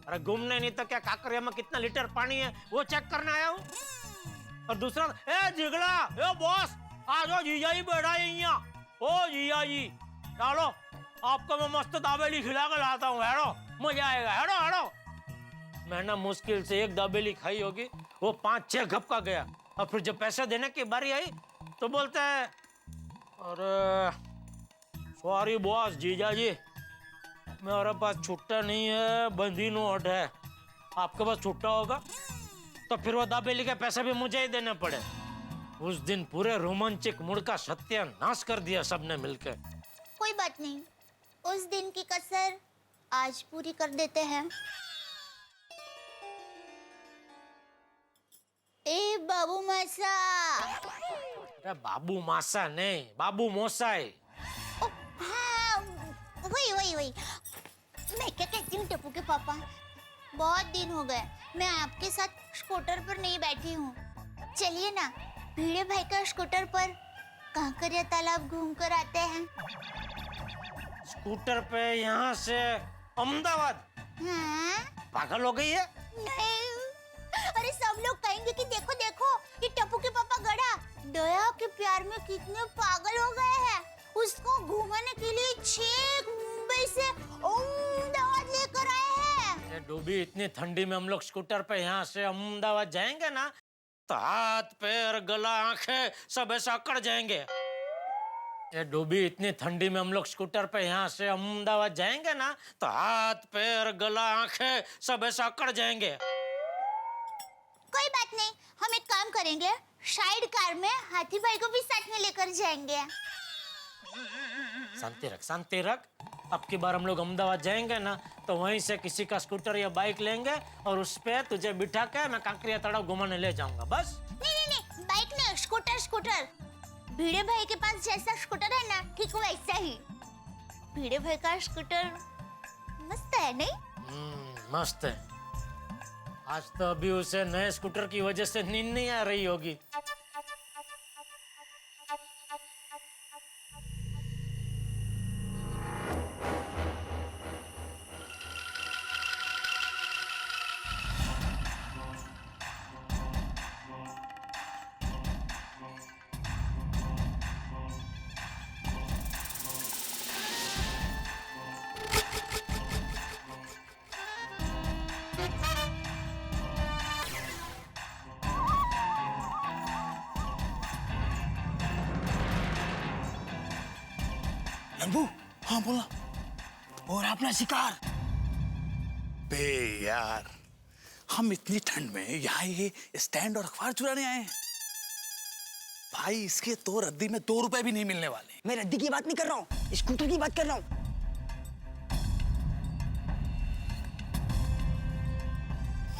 अरे घूमने नहीं तो क्या, कांकरिया में कितना लीटर पानी है वो चेक करने आया हूँ। और दूसरा, ए जिगला, ए बॉस, आ जाओ, जीजा जी बैठा है यहाँ। ओ जीजा जी, चलो आपको मैं मस्त दाबेली खिला कर लाता हूँ, हेड़ो, मजा आएगा, हेड़ो। मैंने मुश्किल से 1 दाबेली खाई होगी, वो 5-6 घप का गया। और फिर जब पैसे देने की बारी आई तो बोलते हैं, अरे सॉरी बॉस, जीजा जी मेरे पास छुट्टा नहीं है, बंदी नोट है। आपके पास छुट्टा होगा तो फिर वो दाबेली के पैसे भी मुझे ही देने पड़े। उस दिन पूरे रोमांचिक मूड का सत्यानाश कर दिया सबने मिलकर। कोई बात नहीं, उस दिन की कसर आज पूरी कर देते हैं। ए बाबू मासा। अरे बाबू मासा नहीं, बाबू मोसाई। हाँ, वही। मैं क्या कहती हूँ टप्पू के पापा, बहुत दिन हो गए मैं आपके साथ स्कूटर पर नहीं बैठी हूँ। चलिए ना, भिड़े भाई का स्कूटर पर कांकरिया तालाब घूम कर आते हैं। स्कूटर पे यहाँ से अहमदाबाद? हाँ? पागल हो गई है? नहीं, अरे सब लोग कहेंगे कि देखो ये टप्पू के पापा गड़ा दया के प्यार में कितने पागल हो गए हैं। उसको घुमाने के लिए छेक मुंबई से अहमदाबाद लेकर आए हैं। ये डूबी इतनी ठंडी में हम लोग स्कूटर पे यहाँ से अहमदाबाद जाएंगे ना तो हाथ पैर गला आंखें सब ऐसा अकड़ जाएंगे। ये डूबी इतनी ठंडी में हम लोग स्कूटर पे यहाँ से अहमदाबाद जाएंगे ना तो हाथ पैर गला आंखें सब ऐसा अकड़ जाएंगे। कोई बात नहीं, हम एक काम करेंगे, साइड कार में हाथी भाई को भी साथ में लेकर जाएंगे। शांति रख। अब की बार हम लोग अहमदाबाद जाएंगे ना तो वहीं से किसी का स्कूटर या बाइक लेंगे और उस पे तुझे बिठा के मैं कांकरिया तालाब घुमाने ले जाऊंगा, बस। नहीं, बाइक नहीं, स्कूटर। भिड़े भाई के पास जैसा स्कूटर है ना, ठीक वैसा ही। भिड़े भाई का स्कूटर मस्त है, नहीं? मस्त है। आज तो अभी उसे नए स्कूटर की वजह से नींद नहीं आ रही होगी। नंबू, हाँ बोला। और अपना शिकार। बे यार, हम इतनी ठंड में यहाँ ये स्टैंड और अखबार चुराने आए हैं। भाई इसके तो रद्दी में 2 रुपए भी नहीं मिलने वाले। मैं रद्दी की बात नहीं कर रहा हूँ, स्कूटर की बात कर रहा हूँ।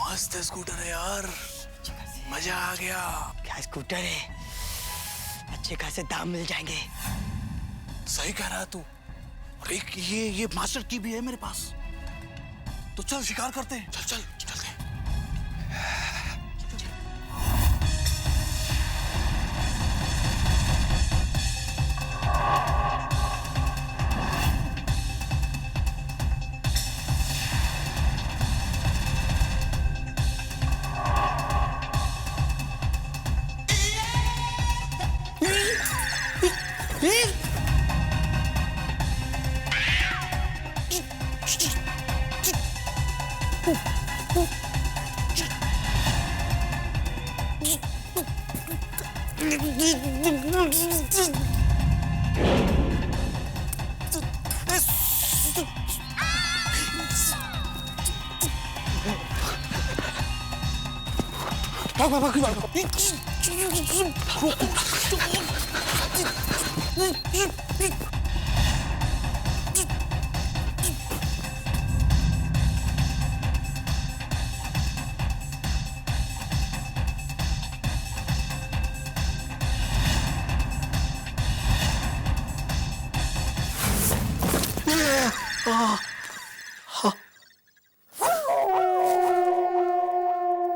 मस्त स्कूटर है यार, मजा आ गया। क्या स्कूटर है, अच्छे खासे दाम मिल जाएंगे। सही कह रहा है तू। और एक ये मास्टर की भी है मेरे पास। तो चल शिकार करते हैं। चल चलते हैं।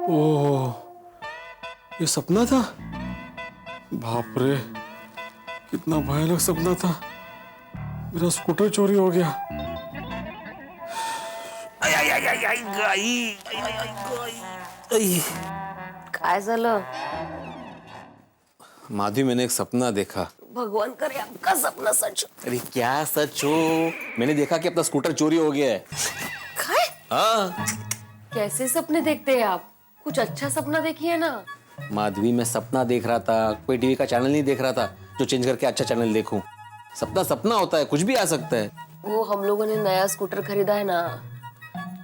ओह, ये सपना था। बाप रे, कितना भयानक सपना था। मेरा स्कूटर चोरी हो गया। काय झालं? माधवी, मैंने एक सपना देखा। भगवान करे आपका सपना सच हो। अरे क्या सच हो? मैंने देखा कि अपना स्कूटर चोरी हो गया है। काय? हाँ कैसे सपने देखते हैं आप? कुछ अच्छा सपना देखिए ना। माधवी, मैं सपना देख रहा था, कोई टीवी का चैनल नहीं देख रहा था जो चेंज करके अच्छा चैनल देखूं। सपना सपना होता है, कुछ भी आ सकता है। वो हम लोगों ने नया स्कूटर खरीदा है ना,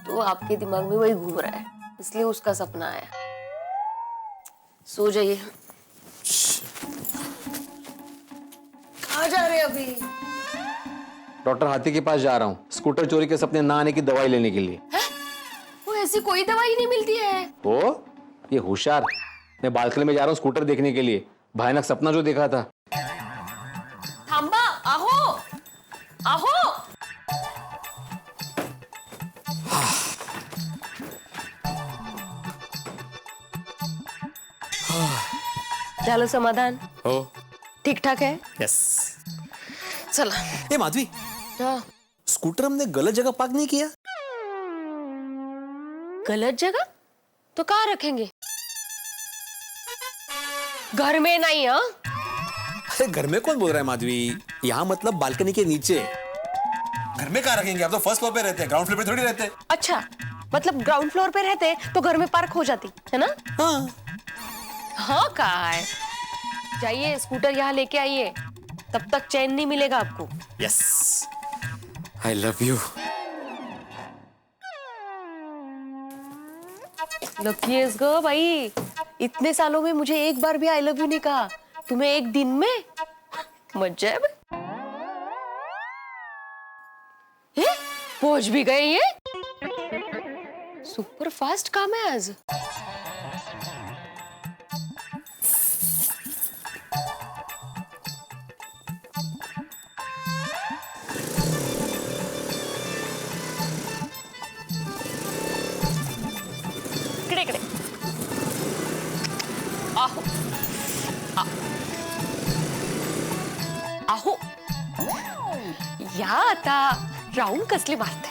तो आपके दिमाग में वही घूम रहा है, इसलिए उसका सपना आया। सो जाइए। कहाँ जा रहे हैं अभी? डॉक्टर हाथी के पास जा रहा हूँ, स्कूटर चोरी के सपने ना आने की दवाई लेने के लिए। वो ऐसी कोई दवाई नहीं मिलती है। ओ, ये होशियार। मैं बालकनी में जा रहा हूँ स्कूटर देखने के लिए। भयानक सपना जो देखा था। थांबा, आहो आहो। झालं समाधान? हो। ठीक ठाक है? यस। चला। ए माधवी, स्कूटर हमने गलत जगह पार्क नहीं किया? गलत जगह? तो कहाँ रखेंगे? घर में नहीं। हाँ, अरे घर में कौन बोल रहा है माधवी? यहाँ मतलब बालकनी के नीचे। घर में कहाँ रखेंगे? आप तो फर्स्ट फ्लोर पे रहते हैं, ग्राउंड फ्लोर पे थोड़ी रहते हैं। अच्छा, मतलब ग्राउंड फ्लोर पे रहते तो घर में पार्क हो जाती है ना? हाँ। हाँ, कहाँ है? जाइए स्कूटर यहाँ लेके आइए, तब तक चैन नहीं मिलेगा आपको। Yes, I love you. Lucky's go भाई, इतने सालों में मुझे एक बार भी आई लव यू नहीं कहा, तुम्हें एक दिन में। मजा है भाई। पहुंच भी गए ये। सुपर फास्ट काम है आज। इकडे आहो आहो या आता राऊंड कसले मारते?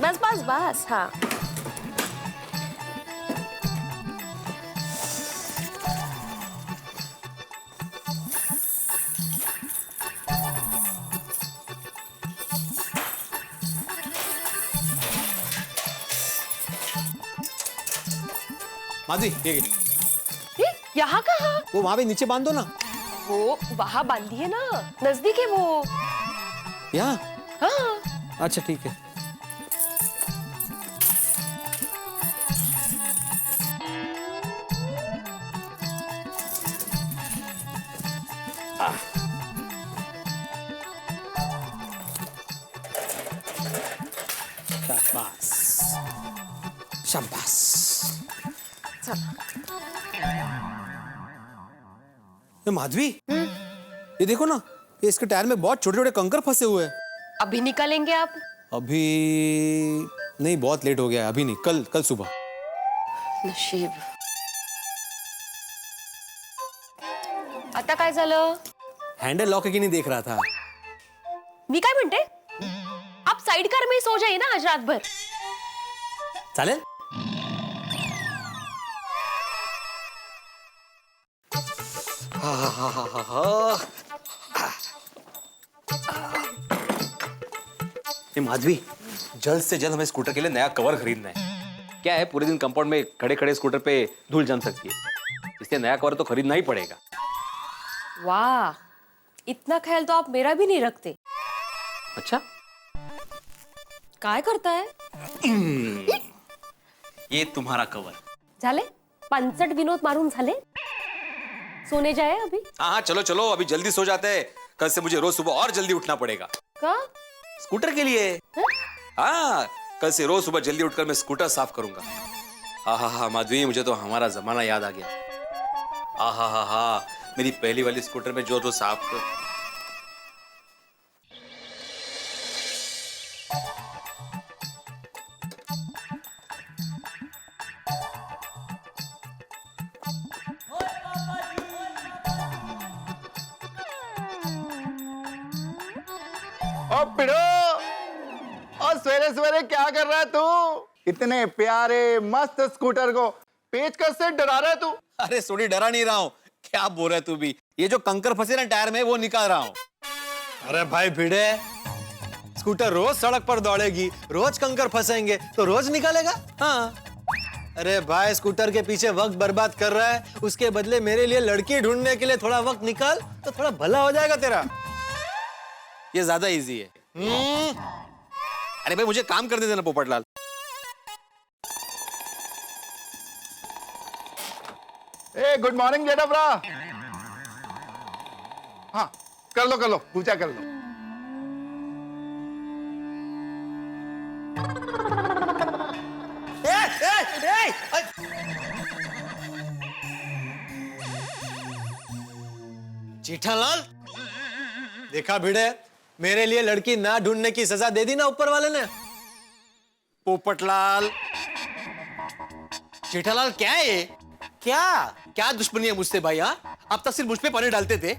बस बस बस। हाँ, माधवी, ये यहाँ कहाँ? वो वहां पे नीचे बांध दो ना। वो वहां बांधी है ना, नजदीक है वो। यहाँ? हाँ। अच्छा ठीक है। शाबाश शाबाश। चलो। माधवी, ये देखो ना, ये इसके टायर में बहुत छोटे छोटे कंकर फंसे हुए हैं। अभी निकालेंगे आप? अभी नहीं, बहुत लेट हो गया है, अभी नहीं, कल कल सुबह। नशीब। आता काय झालं? हैंडल लॉक है कि नहीं देख रहा था। मी काय म्हणते, आप साइड कार में ही सो जाइए ना आज रात भर। चालेल? ये माधवी, जल्द से जल्द हमें स्कूटर के लिए नया कवर खरीदना है। क्या है, पूरे दिन कंपाउंड में खड़े खड़े स्कूटर पे धूल जम सकती है, इसलिए नया कवर तो खरीदना ही पड़ेगा। वाह, इतना ख्याल तो आप मेरा भी नहीं रखते। अच्छा, काय करताय? ये तुम्हारा कवर। झाले 65 विनोद मारून झाले? सोने जाए अभी? हाँ हाँ, चलो चलो, अभी जल्दी सो जाते हैं, कल से मुझे रोज सुबह और जल्दी उठना पड़ेगा। का? स्कूटर के लिए। हाँ, कल से रोज सुबह जल्दी उठकर मैं स्कूटर साफ करूंगा। हाँ हाँ हाँ माधवी, मुझे तो हमारा जमाना याद आ गया। हाँ हाँ हाँ हाँ, मेरी पहली वाली स्कूटर में जो साफ कर... ओ पिड़ो, और सवेरे सवेरे क्या कर रहा है तू? इतने प्यारे मस्त स्कूटर को पेचकस से डरा रहा है तू? अरे सोनी, डरा नहीं रहा हूँ। क्या बोल रहा है तू भी? ये जो कंकर फंसे ना टायर में, वो निकाल रहा हूँ। अरे भाई भिड़े, स्कूटर रोज सड़क पर दौड़ेगी, रोज कंकर फंसेंगे तो रोज निकालेगा? हाँ। अरे भाई, स्कूटर के पीछे वक्त बर्बाद कर रहा है, उसके बदले मेरे लिए लड़की ढूंढने के लिए थोड़ा वक्त निकाल तो थोड़ा भला हो जाएगा तेरा। ये ज्यादा इजी है। अरे भाई, मुझे काम कर दे देना पोपटलाल। ए गुड मॉर्निंग जेठाब्रा। हाँ, कर लो पूजा कर लो। जेठालाल, देखा भिड़े, मेरे लिए लड़की ना ढूंढने की सजा दे दी ना ऊपर वाले ने। पोपटलाल, जेठालाल क्या है ये? क्या क्या दुश्मनी है मुझसे भाई? हाँ, अब तक सिर्फ मुझ पे पानी डालते थे।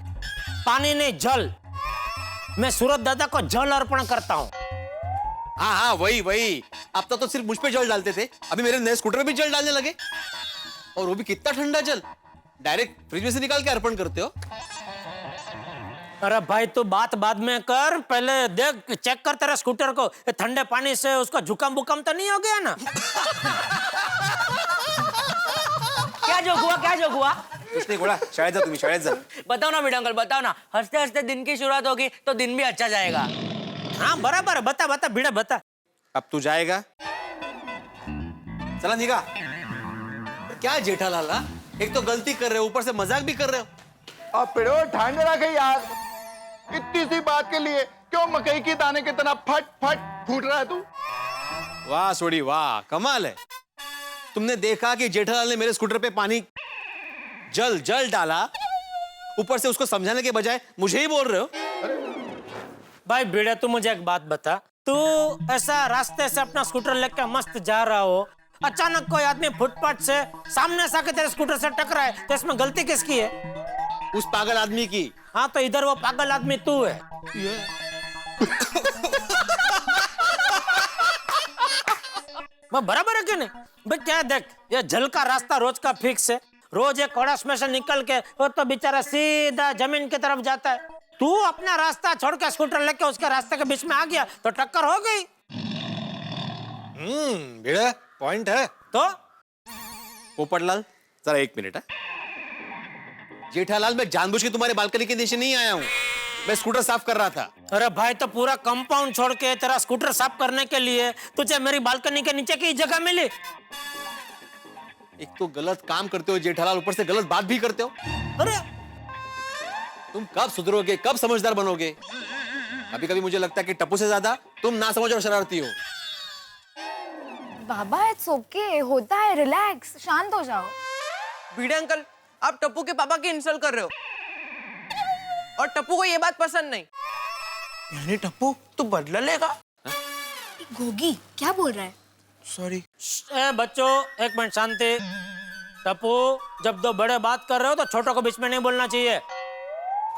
पानी नहीं, जल। मैं सूरज दादा को जल अर्पण करता हूँ। हाँ हाँ, वही वही। अब तक तो सिर्फ मुझ पे जल डालते थे, अभी मेरे नए स्कूटर में भी जल डालने लगे, और वो भी कितना ठंडा जल। डायरेक्ट फ्रिज में से निकाल के अर्पण करते हो। अरे भाई, तू बात बाद में कर, पहले देख, चेक कर तेरा स्कूटर को, ठंडे पानी से उसका जुकाम बुकाम तो नहीं हो गया ना? क्या जोक हुआ? कुछ नहीं घोड़ा, शायद जा, तुम्हें शायद जा। बताओ ना मीठा अंकल, बताओ ना। हंसते हंसते दिन की शुरुआत होगी तो दिन भी अच्छा जाएगा। हाँ बराबर, बता भिड़ा बता। अब तू जाएगा? चला निका। क्या जेठालाल, एक तो गलती कर रहे हो, ऊपर से मजाक भी कर रहे हो। अब पिड़ो, ठंड रखे यार, इतनी सी बात के लिए क्यों मकई की दाने की तरह फट फट फूट रहा है तू? वाह सोडी वाह, कमाल है। तुमने देखा कि जेठालाल ने मेरे स्कूटर पे पानी जल डाला, ऊपर से उसको समझाने के बजाय मुझे ही बोल रहे हो। भाई भिड़े, तू मुझे एक बात बता, तू ऐसा रास्ते से अपना स्कूटर लेकर मस्त जा रहा हो, अचानक कोई आदमी फुटपाथ से सामने से आके तेरे स्कूटर से टकराए, तो इसमें गलती किसकी है? उस पागल आदमी की। हाँ, तो इधर वो पागल आदमी तू है। मैं बराबर है कि नहीं? भाई क्या देख, ये जल का रास्ता रोज का फिक्स है, रोज एक कड़ाश में से निकल के वो तो बेचारा सीधा जमीन की तरफ जाता है। तू अपना रास्ता छोड़ के स्कूटर लेके उसके रास्ते के बीच में आ गया तो टक्कर हो गई। भिड़े, पॉइंट है। तो पोपटलाल, जरा एक मिनट है। जेठालाल, मैं जानबूझ के तुम्हारे बालकनी के नीचे नहीं आया हूँ। मैं स्कूटर साफ कर रहा था। अरे भाई, तो पूरा कंपाउंड छोड़ के तेरा स्कूटर साफ करने के लिए तुझे मेरी बालकनी के नीचे की जगह मिली? एक तो गलत काम करते हो जेठालाल, ऊपर से गलत बात भी करते हो। अरे तुम कब सुधरोगे, कब समझदार बनोगे? कभी कभी मुझे लगता है कि टप्पू से ज्यादा तुम ना समझ और शरारती हो। बाबा इट्स ओके, होता है, रिलैक्स, शांत हो जाओ। भिड़े अंकल, आप टप्पू के पापा की इंसल्ट कर रहे हो और टप्पू को ये बात पसंद नहीं। यानी टप्पू तू बदला लेगा? गोगी क्या बोल रहा है? सॉरी। बच्चों एक मिनट शांति। टप्पू, जब दो बड़े बात कर रहे हो तो छोटों को बीच में नहीं बोलना चाहिए।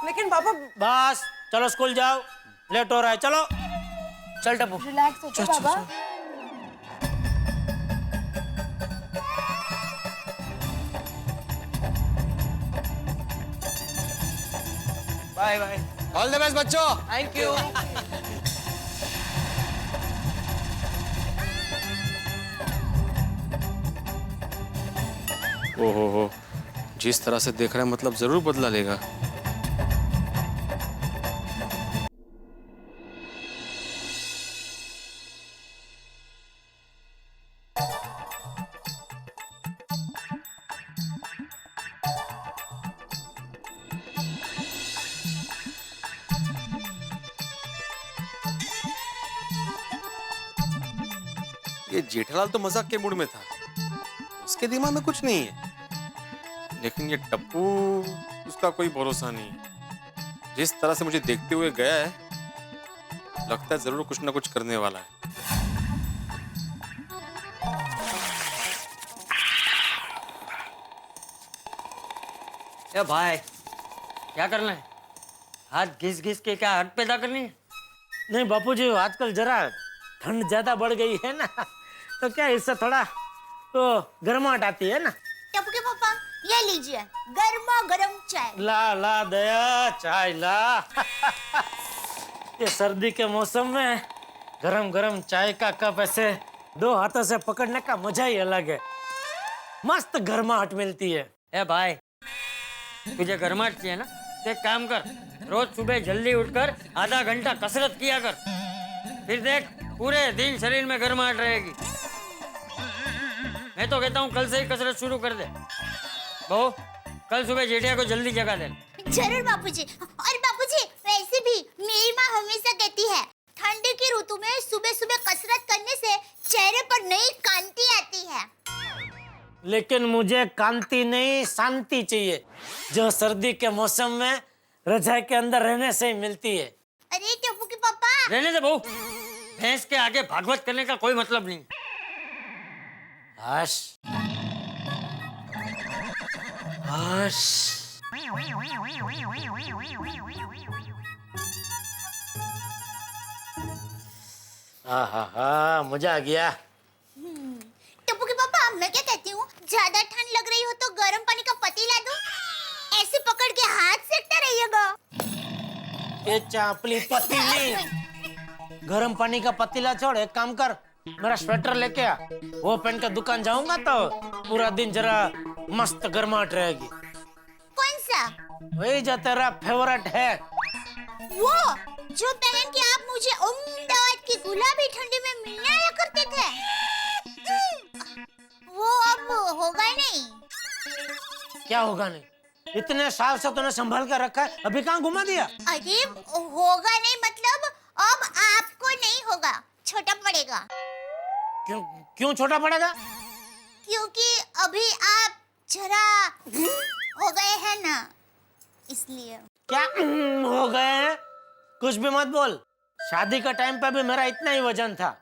लेकिन पापा। बस चलो स्कूल जाओ, लेट हो रहा है। चलो चल टप्पू। रिलैक्स हो जाओ बाबा। Bye bye. All the best बच्चों। Thank you. ओहो, जिस तरह से देख रहा है मतलब जरूर बदला लेगा। ये जेठालाल तो मजाक के मूड में था, उसके दिमाग में कुछ नहीं है। लेकिन ये टप्पू, उसका कोई भरोसा नहीं है। जिस तरह से मुझे देखते हुए गया है, लगता है जरूर कुछ ना कुछ करने वाला है। ए भाई, क्या करना है? हाथ घिस घिस के क्या हट पैदा करनी है? नहीं बापूजी, आजकल जरा ठंड ज्यादा बढ़ गई है ना, तो क्या इससे थोड़ा तो गर्माहट आती है ना। टप्पू के पापा, ये लीजिए गर्मा गर्म चाय। ला ला दया, चाय ला। ये सर्दी के मौसम में गरम गरम चाय का कप ऐसे दो हाथों से पकड़ने का मजा ही अलग है। मस्त गर्माहट मिलती है। ए भाई, तुझे गर्माहट चाहिए ना, तो एक काम कर, रोज सुबह जल्दी उठकर आधा घंटा कसरत किया कर, फिर देख पूरे दिन शरीर में गर्माहट रहेगी। मैं तो कहता हूँ कल से ही कसरत शुरू कर दे। बहू, कल सुबह जेठिया को जल्दी जगा दे। जरूर बापूजी। और बापूजी, वैसे भी मेरी माँ हमेशा कहती है, ठंडी की ऋतु में सुबह सुबह कसरत करने से चेहरे पर नई कांति आती है। लेकिन मुझे कांति नहीं, शांति चाहिए, जो सर्दी के मौसम में रजाई के अंदर रहने से ही मिलती है। अरे टप्पू के पापा, रहने दे बहू, भैंस के आगे भागवत करने का कोई मतलब नहीं। Hush hush. मजा आ गया। टप्पू के पापा, मैं क्या कहती हूँ, ज्यादा ठंड लग रही हो तो गर्म पानी का पतीला दूं, ऐसे पकड़ के हाथ सेकता रहिएगा। ये चापली पतीली, गर्म पानी का पतीला छोड़, एक काम कर, मेरा स्वेटर लेके आ, वो पहन के दुकान जाऊंगा तो पूरा दिन जरा मस्त गर्माहट रहेगी। कौन सा? वही जो तेरा फेवरेट है। वो जो पहन के आप मुझे अहमदाबाद की गुलाबी ठंडी में मिलने आया करते थे, वो अब होगा नहीं। क्या होगा नहीं? इतने साल से तूने संभाल कर रखा है, अभी कहाँ घुमा दिया? अरे होगा नहीं मतलब अब आपको नहीं होगा, छोटा पड़ेगा। क्यों क्यों छोटा पड़ेगा? क्योंकि अभी आप जरा हो गए हैं ना, इसलिए। क्या हो गए हैं? कुछ भी मत बोल। शादी का टाइम पे भी मेरा इतना ही वजन था,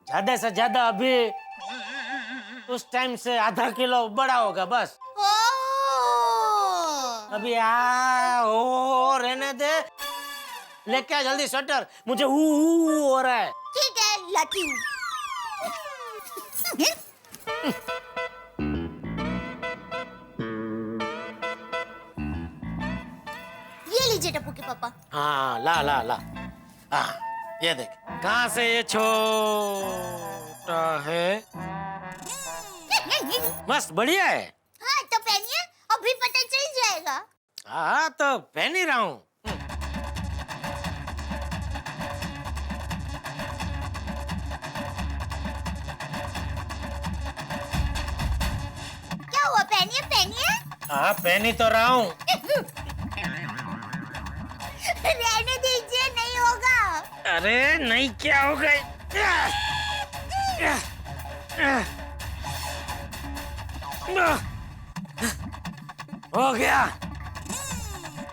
ज्यादा से ज्यादा अभी उस टाइम से आधा किलो बड़ा होगा बस। अभी ओ रहने दे, लेके आ जल्दी स्वेटर, मुझे हो रहा है। ठीक है, लाती हूँ। ये लीजिए टप्पू के पापा। हाँ ला ला ला। हाँ ये देख, कहाँ से ये छोटा है, मस्त बढ़िया है। हाँ तो पहन ही रहा हूँ। क्या हुआ? पहनिए पहनिए। हाँ पहन ही तो रहा हूँ। रहने दीजिए, नहीं होगा। अरे नहीं, क्या हो गए? हो गया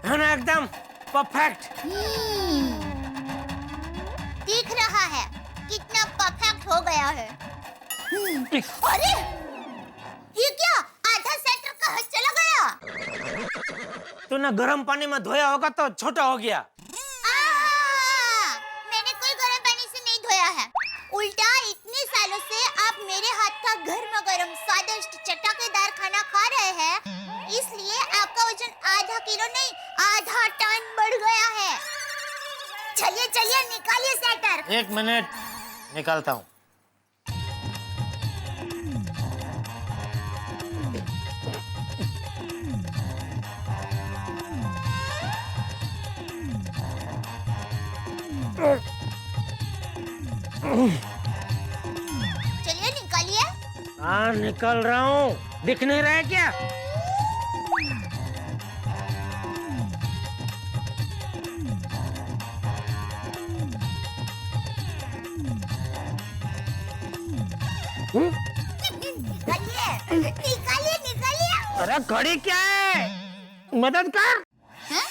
है ना, एकदम परफेक्ट। दिख रहा है कितना परफेक्ट हो गया है। अरे ये क्या, आधा सेटर कहाँ चला गया? तूने गर्म पानी में धोया होगा तो छोटा हो गया। मैंने कोई गर्म पानी से नहीं धोया है, उल्टा इतने सालों से आप मेरे हाथ का गर्मा गर्म स्वादिष्ट चटकेदार खाना खा रहे हैं, इसलिए आपका वजन आधा किलो नहीं आधा टन बढ़ गया है। चलिए चलिए निकालिए सेटर। 1 मिनट, निकालता हूँ। चलिए निकालिए। हाँ निकल रहा हूँ, दिख नहीं रहा है क्या? निकालिए निकालिए। अरे घड़ी क्या है, मदद कर। हाँ?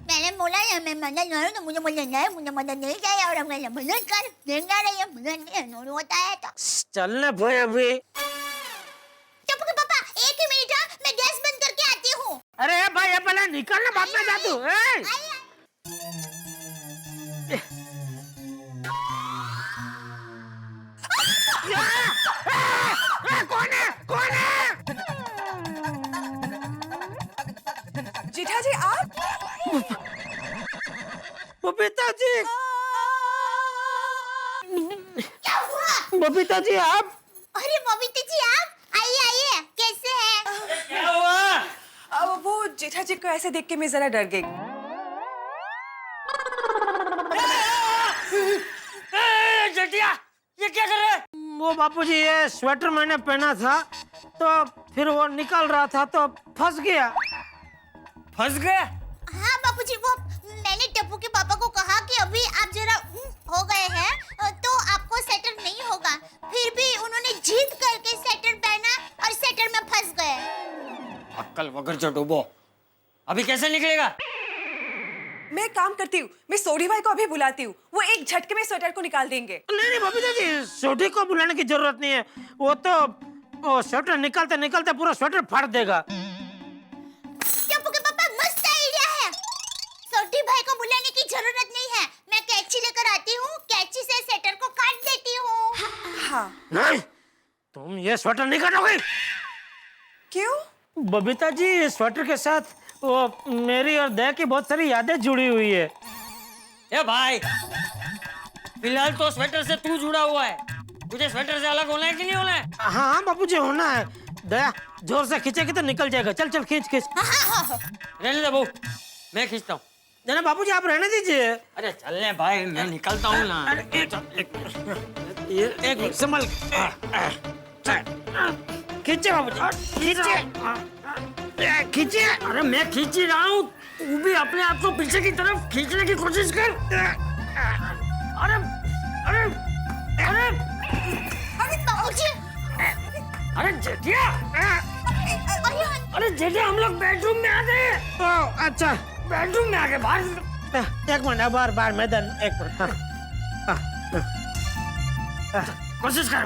मैंने बोला है मैं मदद करूँ तो मुझे मदद नहीं, मुझे मदद नहीं चाहिए, और मैंने मदद कर देना रही है, मदद नहीं होता है तो चलने भाई अभी। टप्पू के पापा 1 ही मिनट, हाँ, मैं गैस बंद करके आती हूँ। अरे भाई पहले निकलना, बाद में जा तू। कौन है? कौन है? जेठा जी आप? बबीता जी। क्या हुआ? बबीता जी आप? अरे बबीता जी आप, आइए आइए, कैसे हैं? क्या हुआ? अब वो जेठा जी को ऐसे देख के मैं जरा डर गई। जेठिया, ये क्या कर रहे? वो बापूजी ये स्वेटर मैंने पहना था तो फिर वो निकल रहा था तो फंस गया। फंस गया? हाँ बापूजी, वो मैंने टप्पू के पापा को कहा कि अभी आप जरा हो गए हैं तो आपको सेटर नहीं होगा, फिर भी उन्होंने जिद करके सेटर पहना और सेटर में फंस गए। अक्कल वगर जो डूबो, अभी कैसे निकलेगा? मैं काम करती हूँ, मैं सोडी भाई को अभी बुलाती हूँ, वो एक झटके में स्वेटर को निकाल देंगे। नहीं बबीता जी, सोडी को बुलाने की जरूरत नहीं है, वो तो स्वेटर निकलते निकलते पूरा स्वेटर फाड़ देगा। टप्पू के पापा मस्त आइडिया है, सोडी भाई को बुलाने की जरूरत नहीं है, मैं कैंची लेकर आती हूँ, कैंची से स्वेटर को काट देती हूँ। हाँ। नहीं, तुम ये स्वेटर नहीं काटोगे। क्यों? बबीता जी, इस स्वेटर के साथ वो मेरी और दया की बहुत सारी यादें जुड़ी हुई है। ए भाई, फिलहाल तो स्वेटर से तू जुड़ा हुआ है, तुझे स्वेटर से अलग होना है कि नहीं होना है? हाँ बापू जी, होना है। दया जोर से खींचेगी तो निकल जाएगा। चल चल खींच खींच। रहने दे बहू, मैं खींचता हूँ। नहीं बापू जी, आप रहने दीजिए। अरे चलने भाई, मैं निकलता हूँ ना। एक संभल खींचे बापू जी, खींचे। अरे मैं खींच ही रहा हूँ, तू भी अपने आप को पीछे की तरफ खींचने की कोशिश कर। अरे अरे अरे अरे बाबूजी, अरे जेठिया, अरे जेठिया, हम लोग बेडरूम में आ गए। अच्छा, बेडरूम में आ गए। बाहर एक मिनट, बार मैदान, एक मिनट। कोशिश कर,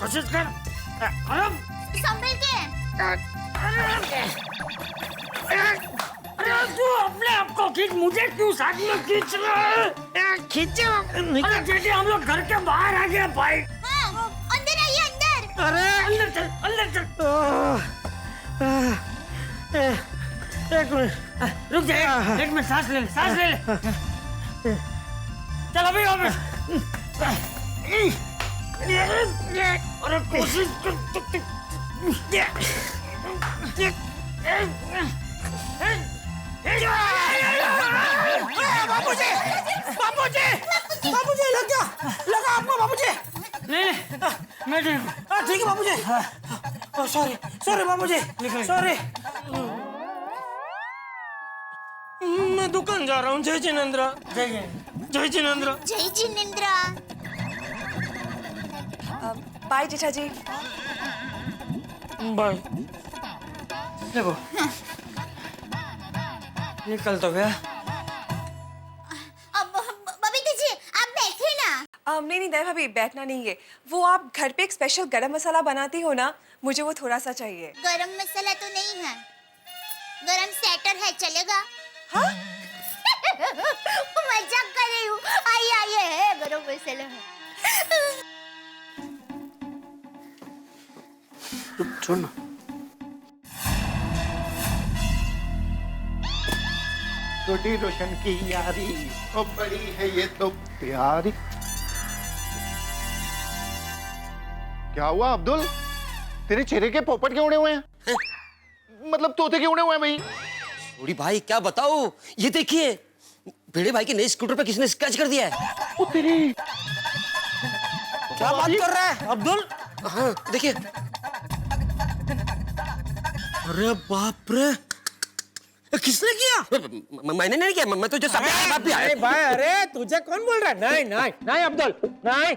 कोशिश कर। अरे संभल के। अरे तू अपने आप को खींच, मुझे क्यों साथ में खींच रहा है? खींचे। अरे जेठिया, हम लोग घर के बाहर आ गए भाई। हाँ, अंदर आइए, अंदर। अरे अंदर चल, अंदर चल। एक मिनट रुक जा, एक मिनट, सांस ले ले, सांस ले ले। चल अभी वापस। अरे कोशिश कर। बाबूजी, बाबूजी, बाबूजी लगा आपको बाबूजी। नहीं मैं ठीक हूँ। ठीक है बाबूजी। सॉरी सॉरी बाबूजी, सॉरी। मैं दुकान जा रहा हूँ। जय जिनेंद्र। जय जिनेंद्र। जय जिनेंद्र। बाय जेठा जी। बाय। देखो निकल तो गया। बबीता जी आप बैठे ना। नहीं दया भाभी, बैठना नहीं है। वो आप घर पे एक स्पेशल गरम मसाला बनाती हो ना, मुझे वो थोड़ा सा चाहिए। गरम मसाला तो नहीं है, गरम सेटर है, चलेगा? हाँ? मजाक कर रही हूँ। आइए है गरम मसाला है। छोड़ ना। छोटी रोशन की यारी ओ बड़ी है ये तो प्यारी। क्या हुआ अब्दुल, तेरे चेहरे के पोपट क्यों उड़े हुए हैं? मतलब तोते क्यों उड़े हुए हैं भाई? छोड़ी भाई क्या बताओ, ये देखिए भिड़े भाई के नए स्कूटर पे किसने स्क्रैच कर दिया है। ओ तेरी, क्या बात कर रहा है अब्दुल? हाँ देखिए। अरे बाप रे, किसने किया? मैंने नहीं किया, मैं तो जो अरे भाई, अरे तुझे कौन बोल रहा है? नहीं नहीं नहीं अब्दुल, नहीं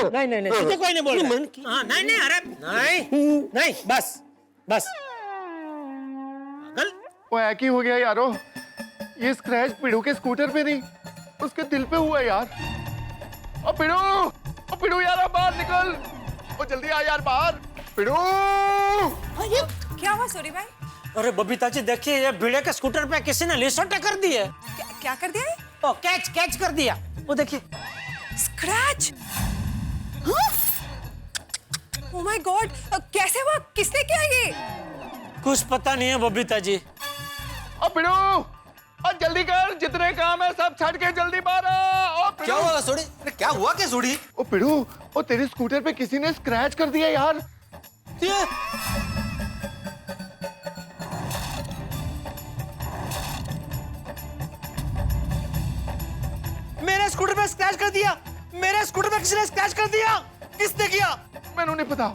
नहीं नहीं नहीं, तुझे कोई नहीं बोल रहा। हाँ नहीं नहीं, अरे नहीं नहीं, बस बस। वो एक ही हो गया यारो, ये स्क्रैच पिड़ू के स्कूटर पे नहीं, उसके दिल पे हुआ यार। ओ पिड़ू यार बाहर निकल, ओ जल्दी आ यार बाहर। पिड़ू, अरे क्या हुआ सॉरी भाई? अरे बबीता जी देखिए, ये भिड़े के स्कूटर पे किसी ने लिसोटा कर दी है। क्या कर दिया है? ओ कैच कर दिया, वो देखिए। स्क्रैच? ओह माय गॉड, कैसे हुआ? किसने किया ये? कुछ पता नहीं है बबीता जी। ओ पिड़ू, और जल्दी कर, जितने काम है सब छट के जल्दी बाहर आ। क्या हुआ सोड़ी? क्या हुआ क्या सोड़ी? ओ पिड़ू, ओ तेरे स्कूटर पे किसी ने स्क्रैच कर दिया यार। मेरे स्कूटर पे स्क्रैच कर दिया, मेरे स्कूटर पे किसी ने स्क्रैच कर दिया। किसने किया? मैंने नहीं पता,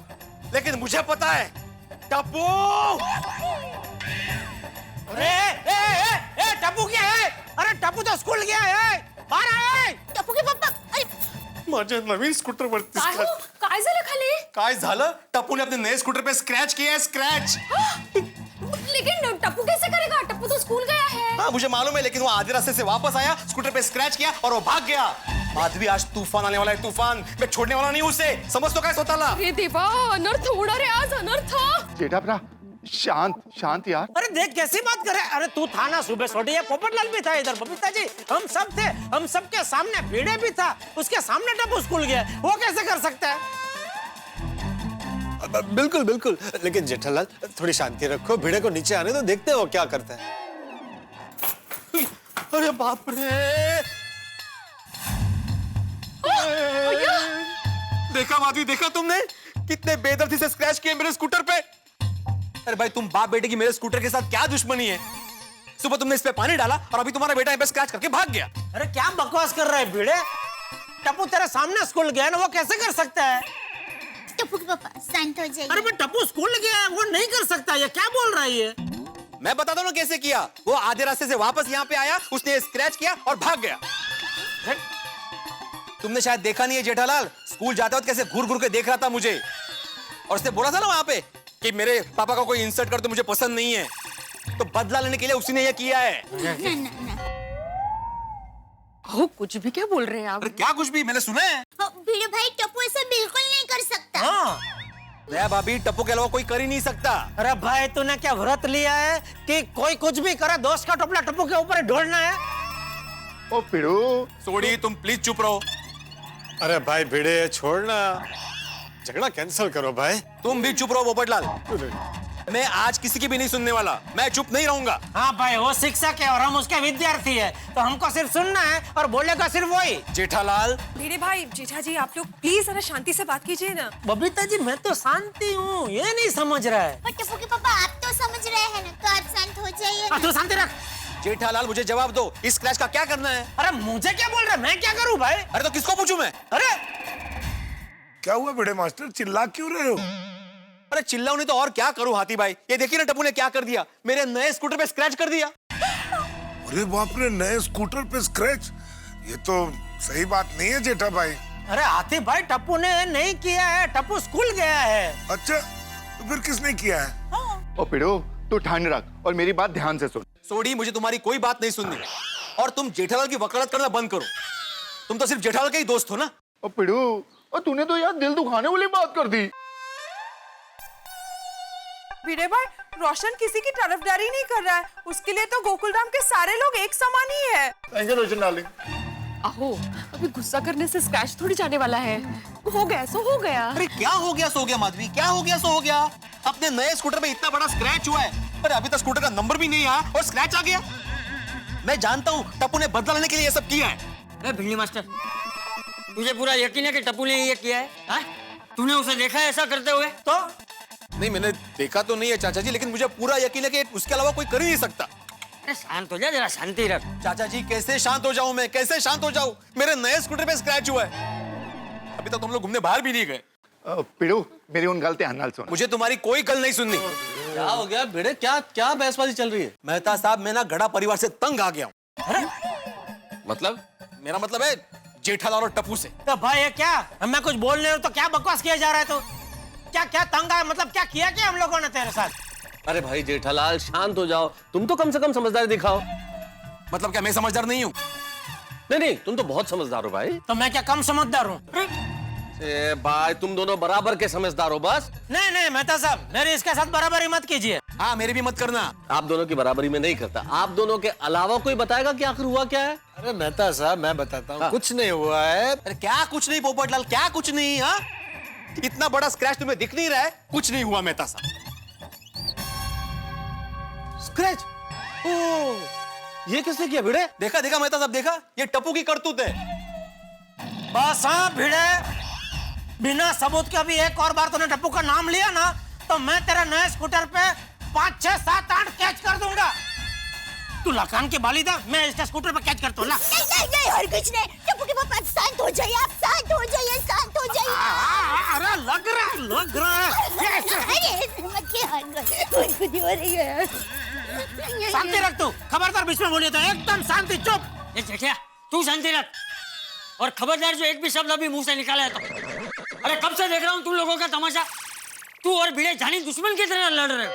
लेकिन मुझे पता है। टप्पू! अरे टप्पू क्या है? अरे टप्पू तो स्कूल गया है, बाहर आए। टप्पू के पापा, अरे माझ्या नवीन स्कूटर वरती काय झालं खाली? काय झालं? टप्पूने अपने नए स्कूटर पे स्क्रैच किया है, स्क्रैच। लेकिन टप्पू कैसे करेगा? टप्पू तो स्कूल गया है। हाँ मुझे मालूम है, लेकिन वो आधे रास्ते से वापस आया, स्कूटर पे स्क्रैच किया और वो भाग गया। माधवी आज तूफान आने वाला है, तूफान। मैं छोड़ने वाला नहीं उसे, समझ तो क्या स्वतःला? अरे देवा, अनर्थ होना रे आज, अनर्थ। जेठा भरा शांत यार। अरे देख कैसी बात कर रहे हैं। अरे तू था ना सुबह सोटी, ये पोपटलाल भी था इधर, बबीता जी हम सब थे, हम सबके सामने भिड़े भी था, उसके सामने टप्पू स्कूल गया, वो कैसे कर सकता है? बिल्कुल बिल्कुल, लेकिन जेठालाल थोड़ी शांति रखो, भिड़े को नीचे आने दो, देखते हो क्या करता है। अरे बाप रे, देखा माधवी, देखा तुमने कितने बेदर्दी से स्क्रैच किए मेरे स्कूटर पे। अरे भाई तुम बाप बेटे की मेरे स्कूटर के साथ क्या दुश्मनी है? सुबह तुमने इस पे पानी डाला और अभी तुम्हारा बेटा यहाँ पे स्क्रैच करके भाग गया। अरे क्या बकवास कर रहा है भिड़े? टप्पू तेरे सामने स्कूल गया ना, वो कैसे कर सकता है? टप्पू के पापा शांत हो जाइए। अरे मैं टप्पू स्कूल गया है, वो नहीं कर सकता, ये क्या बोल रहा है ये? मैं बताता हूँ कैसे किया। वो आधे रास्ते से वापस यहाँ पे आया, उसने स्क्रैच किया और भाग गया। तुमने शायद देखा नहीं है जेठालाल, स्कूल जाते वक्त कैसे घूर घूर के देख रहा था मुझे, और उसने बोला था ना वहां पे कि मेरे पापा का कोई इंसल्ट कर तो मुझे पसंद नहीं है, तो बदला लेने के लिए उसी ने ये किया है। ओ, कुछ भी क्या बोल रहे हैं आप? अरे क्या कुछ भी, मैंने सुना है। भिड़े भाई टप्पू ऐसा बिल्कुल नहीं कर सकता। हाँ। दया भाभी, टप्पू के अलावा कोई कर ही नहीं सकता। अरे भाई तूने क्या व्रत लिया है कि कोई कुछ भी करे दोस्त का टोपला टप्पू के ऊपर ढोलना है? ओ पिड़ू, सोड़ी तुम प्लीज चुप रहो। अरे भाई भिड़े छोड़ना, झगड़ा कैंसिल करो भाई। तुम भी चुप रहो पोपटलाल, मैं आज किसी की भी नहीं सुनने वाला, मैं चुप नहीं रहूंगा। हाँ भाई, वो शिक्षक है और हम उसके विद्यार्थी है, तो हमको सिर्फ सुनना है और बोलेगा सिर्फ वही। जेठालाल, मेरे भाई जेठा जी, आप लोग प्लीज जरा शांति से बात कीजिए ना। बबीता जी मैं तो शांति हूँ, ये नहीं समझ रहा है। टप्पू के पापा आप तो समझ रहे हैं ना, तो आप शांत हो जाइए। तू शांति रख। जेठालाल मुझे जवाब दो, इस स्क्रैच का क्या करना है? अरे मुझे क्या बोल रहा है? मैं क्या करूं भाई? अरे तो किसको पूछूं मैं? अरे क्या हुआ बड़े मास्टर, चिल्ला क्यों रहे हो? अरे चिल्लाऊं नहीं तो और क्या करूं हाथी भाई? ये देखिए ना टप्पू ने क्या कर दिया, मेरे नए स्कूटर पे स्क्रैच कर दिया। अरे बाप रे, नए स्कूटर पे स्क्रैच, ये तो सही बात नहीं है जेठा भाई। अरे हाथी भाई, टप्पू ने नहीं किया है, टप्पू स्कूल गया है। अच्छा, तो फिर किसने किया है? ओ पिड़ो, तू ठंड रख और मेरी बात ध्यान से सुन। सोडी, मुझे तुम्हारी कोई बात नहीं सुननी, और तुम जेठालाल की वकालत करना बंद करो। तुम तो सिर्फ जेठालाल के ही दोस्त हो ना। ओ पिड़ो, और तूने तो यार दिल दुखाने वाली बात कर दी। भिड़े भाई, रोशन किसी की तरफदारी नहीं कर रहा है, उसके लिए तो गोकुलधाम के सारे लोग एक समान ही है। Thank you Roshan darling. आहो, अभी गुस्सा करने से स्क्रैच थोड़ी जाने वाला है। हो गया सो हो गया। अरे क्या हो गया सो हो गया माधवी, क्या हो गया सो हो गया? अपने नए स्कूटर पे इतना बड़ा स्क्रैच हुआ है, अरे अभी तक स्कूटर का नंबर भी नहीं आया और स्क्रैच आ गया। मैं जानता हूँ टप्पू ने बदला लेने के लिए ये सब किया है। अरे भिंडी मास्टर, तुझे पूरा यकीन है कि टप्पू ने ये किया है? हाँ? तूने उसे देखा है ऐसा करते हुए? तो नहीं, मैंने देखा तो नहीं है चाचा जी, लेकिन मुझे पूरा यकीन है कि उसके अलावा कोई कर ही नहीं सकता। अरे शांत हो जा, जरा शांति रख। चाचा जी कैसे शांत हो जाऊं मैं, कैसे शांत हो जाऊं? मेरे नए स्कूटर पे स्क्रैच हुआ है, अभी तक तुम लोग घूमने बाहर भी नहीं गए। पिड़ो, मेरी उन गलती हाल सुन। मुझे तुम्हारी कोई गल नहीं सुननी। क्या हो गया भिड़े, क्या क्या बहसबाजी चल रही है? मेहता साहब, मैं ना गड़ा परिवार से तंग आ गया हूँ। मतलब? मेरा मतलब है जेठालाल और टप्पू से। तो भाई ये क्या, मैं कुछ बोल रहे हो तो क्या बकवास किया जा रहा है? तो क्या क्या तंग आया, मतलब क्या किया क्या हम लोगों ने तेरे साथ? अरे भाई जेठालाल, शांत हो जाओ, तुम तो कम से कम समझदारी दिखाओ। मतलब क्या मैं समझदार नहीं हूँ? नहीं, तुम तो बहुत समझदार हो भाई। तो मैं क्या कम समझदार हूँ? भाई तुम दोनों बराबर के समझदार हो बस। नहीं मेहता साहब, मेरी इसके साथ बराबरी मत कीजिए। हाँ, मेरी भी मत करना। आप दोनों की बराबरी में नहीं करता। आप दोनों के अलावा कोई बताएगा कि आखिर हुआ क्या है? अरे मेहता साहब, मैं बताता हूँ। हाँ। कुछ नहीं हुआ है। अरे क्या कुछ नहीं पोपटलाल, क्या कुछ नहीं? हाँ, इतना बड़ा स्क्रैच तुम्हें दिख नहीं रहा है? कुछ नहीं हुआ मेहता साहब। स्क्रैच? ये किसने किया भिड़े? देखा देखा मेहता साहब, देखा, ये टप्पू की करतूत है। बस हाँ भिड़े, बिना सबूत के अभी एक और बार तूने टप्पू का नाम लिया ना, तो मैं तेरे नए स्कूटर पे 5, 6, 7, 8 कैच कर दूंगा। तू लकान की बाली था, मैं इसके स्कूटर पे कैच करता हूँ। नहीं, और कुछ नहीं। टप्पू के पापा, शांत हो जाइए, आप शांत हो जाइए, शांत हो जाइए। अरे लग रहा है। अरे मत के हाथ में खुद हो रही है। शांति रख तू, खबरदार बीच में बोलिए तो एकदम शांति, चुप। ये जेठिया, तू शांति रख, और खबरदार जो एक भी शब्द अभी मुंह से निकाला है तो। अरे कब से देख रहा हूँ तुम लोगों का तमाशा। तू और भिड़े जानी दुश्मन की तरह लड़ रहे हो।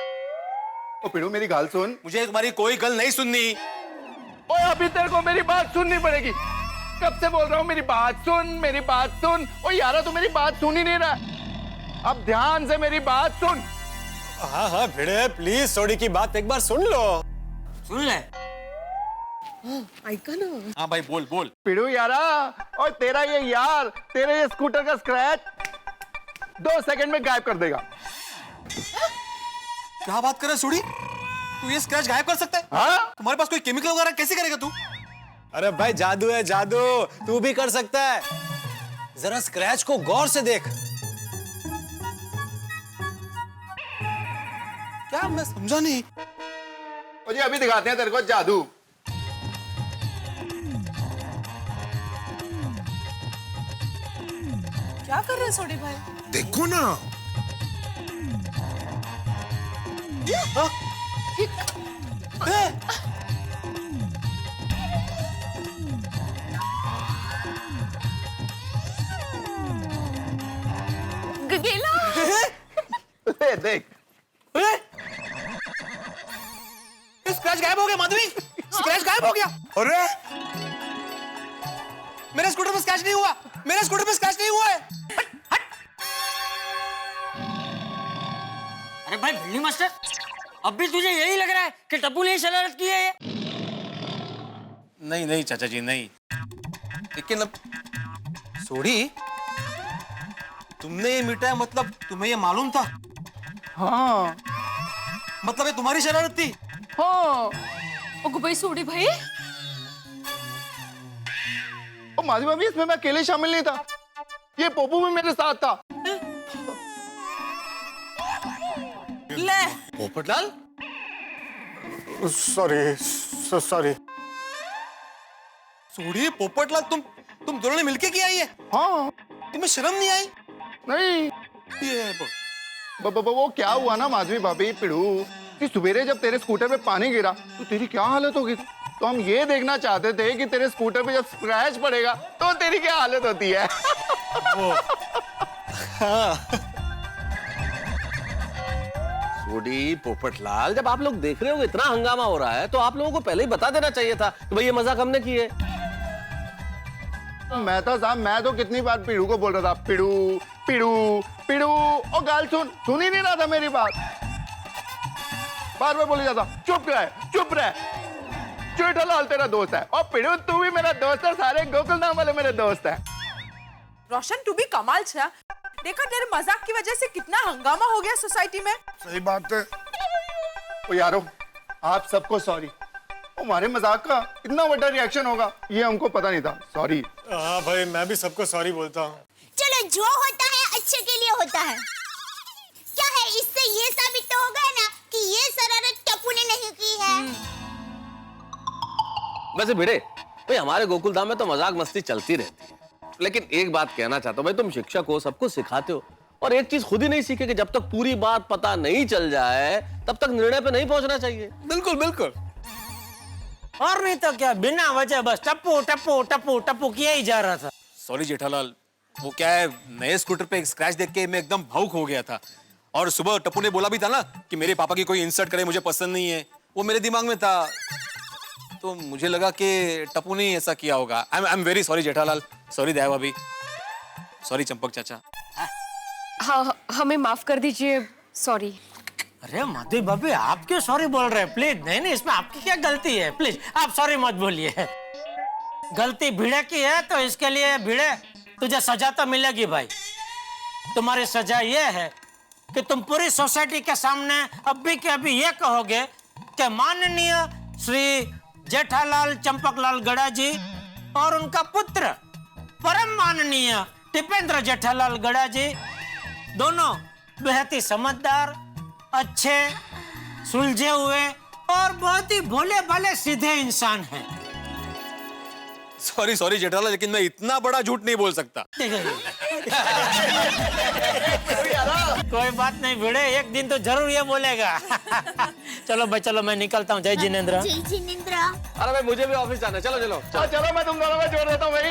ओ पिड़ो, मेरी गाल सुन। मुझे तुम्हारी कोई गल नहीं सुननी। ओए, अभी तेरे को मेरी बात सुननी पड़ेगी। कब से बोल रहा हूँ, मेरी बात सुन, मेरी बात सुन। ओ यारा, तू मेरी बात सुन ही नहीं रहा। अब ध्यान से मेरी बात सुन। हाँ भिड़े, प्लीज सोडी की बात एक बार सुन लो। सुन ले। ऐका ना। हाँ भाई, बोल बोल। पिड़ू यारा, और तेरा ये यार, तेरे ये स्कूटर का स्क्रैच 2 सेकंड में गायब कर देगा। क्या बात कर रहा है सूड़ी? तू ये स्क्रैच गायब कर सकता है? हाँ? तुम्हारे पास कोई केमिकल वगैरह, कैसे करेगा तू? अरे भाई जादू है जादू, तू भी कर सकता है। जरा स्क्रैच को गौर से देख। क्या, मैं समझा नहीं। जी अभी दिखाते हैं तेरे को जादू। क्या कर रहे हैं सोडी भाई? देखो ना। गेला। देख, स्क्रैच गायब हो गया माधवी, स्क्रैच गायब हो गया। अरे मेरे स्कूटर पे स्क्रैच नहीं हुआ, मेरे स्कूटर पे स्क्रैच नहीं हुआ है। अरे भाई भिंडी मास्टर, अब भी तुझे यही लग रहा है कि टप्पू ने शरारत की है ये? नहीं चाचा जी, नहीं। लेकिन अब सोडी, तुमने ये मिटाया, मतलब तुम्हें ये मालूम था? हाँ। मतलब ये तुम्हारी शरारत थी? हाँ। ओगो भाई सोडी भाई, और माधवी भाभी, इसमें मैं अकेले शामिल नहीं था, ये पोपू भी मेरे साथ था। ले पोपटलाल, सॉरी सॉरी। सोड़िए पोपटलाल, तुम दोनों ने मिलके किया ये? हाँ। तुम्हें शर्म नहीं आई? नहीं। ये वो क्या हुआ ना माधवी भाभी, पिड़ू, कि सवेरे जब तेरे स्कूटर पे पानी गिरा तो तेरी क्या हालत होगी थी। तो हम ये देखना चाहते थे कि तेरे स्कूटर पे जब स्क्रैच पड़ेगा तो तेरी क्या हालत होती है। सोडी पोपटलाल, जब आप लोग देख रहे हो इतना हंगामा हो रहा है तो आप लोगों को पहले ही बता देना चाहिए था कि भाई ये मजाक हमने की है। मेहता साहब, मैं तो कितनी बार पिड़ू को बोल रहा था, पिड़ू पिड़ू पिड़ू, और गाल सुन ही नहीं रहा था मेरी बात। बार बार बोली जाता चुप रह, जेठालाल तेरा दोस्त है और पिड़ू तू भी मेरा दोस्त है, सारे गोकुलधाम वाले मेरे दोस्त है। रोशन तू भी कमाल छा। देखा तेरे मजाक की वजह से कितना हंगामा हो गया सोसाइटी में। सही बात है। ओ यारो, आप सबको सॉरी। हमारे मजाक का इतना बड़ा रिएक्शन होगा ये हमको पता नहीं था, सॉरी। हाँ भाई, मैं भी सबको सॉरी बोलता हूँ। चलो, जो होता है अच्छे के लिए होता है। क्या है, इससे ये साबित तो होगा ना कि ये शरारत टप्पू ने नहीं की है। वैसे भिड़े भाई, हमारे गोकुलधाम में तो मजाक मस्ती चलती रहती है, लेकिन एक बात कहना चाहता हूँ भाई, तुम शिक्षक हो, सबको सिखाते हो, और एक चीज खुद ही नहीं सीखे कि जब तक पूरी बात पता नहीं चल जाए तब तक निर्णय पे नहीं पहुंचना चाहिए। बिल्कुल बिल्कुल। और नहीं तो क्या, बिना वजह बस टप्पू टप्पू टप्पू टप्पू किया ही जा रहा था। सॉरी जेठालाल, वो क्या है, नए स्कूटर पे एक स्क्रैच देख के मैं एकदम भावुक हो गया था, और सुबह टप्पू ने बोला भी था ना कि मेरे पापा की कोई इंसल्ट करे मुझे पसंद नहीं है, वो मेरे दिमाग में था, तो मुझे लगा कि टप्पू ने ऐसा किया होगा। I am very sorry Jethalal, sorry Daya bhabhi, sorry Champak चाचा। हाँ, हमें माफ कर दीजिए, सॉरी। अरे माधवी भाभी, आप क्यों सॉरी बोल रहे हैं? प्लीज, नहीं, इसमें आपकी क्या गलती है? प्लीज आप सॉरी मत बोलिए। गलती भिड़े की है तो इसके लिए भिड़े तुझे सजा तो मिलेगी भाई। तुम्हारी सजा ये है कि तुम पूरी सोसाइटी के सामने अभी के अभी ये कहोगे कि माननीय श्री जेठालाल चंपकलाल गड़ा जी और उनका पुत्र परम माननीय टिपेंद्र जेठालाल गड़ा जी दोनों बेहद ही समझदार, अच्छे, सुलझे हुए और बहुत ही भोले भाले सीधे इंसान हैं। सॉरी सॉरी जेठालाल, लेकिन मैं इतना बड़ा झूठ नहीं बोल सकता। कोई बात नहीं भिड़े, एक दिन तो जरूर ये बोलेगा। चलो भाई, चलो मैं निकलता हूँ। जय जिनेंद्र। जय जिनेंद्र। अरे भाई, मुझे भी ऑफिस जाना है, चलो चलो चलो, मैं तुम दोनों में जोड़ देता हूँ भाई।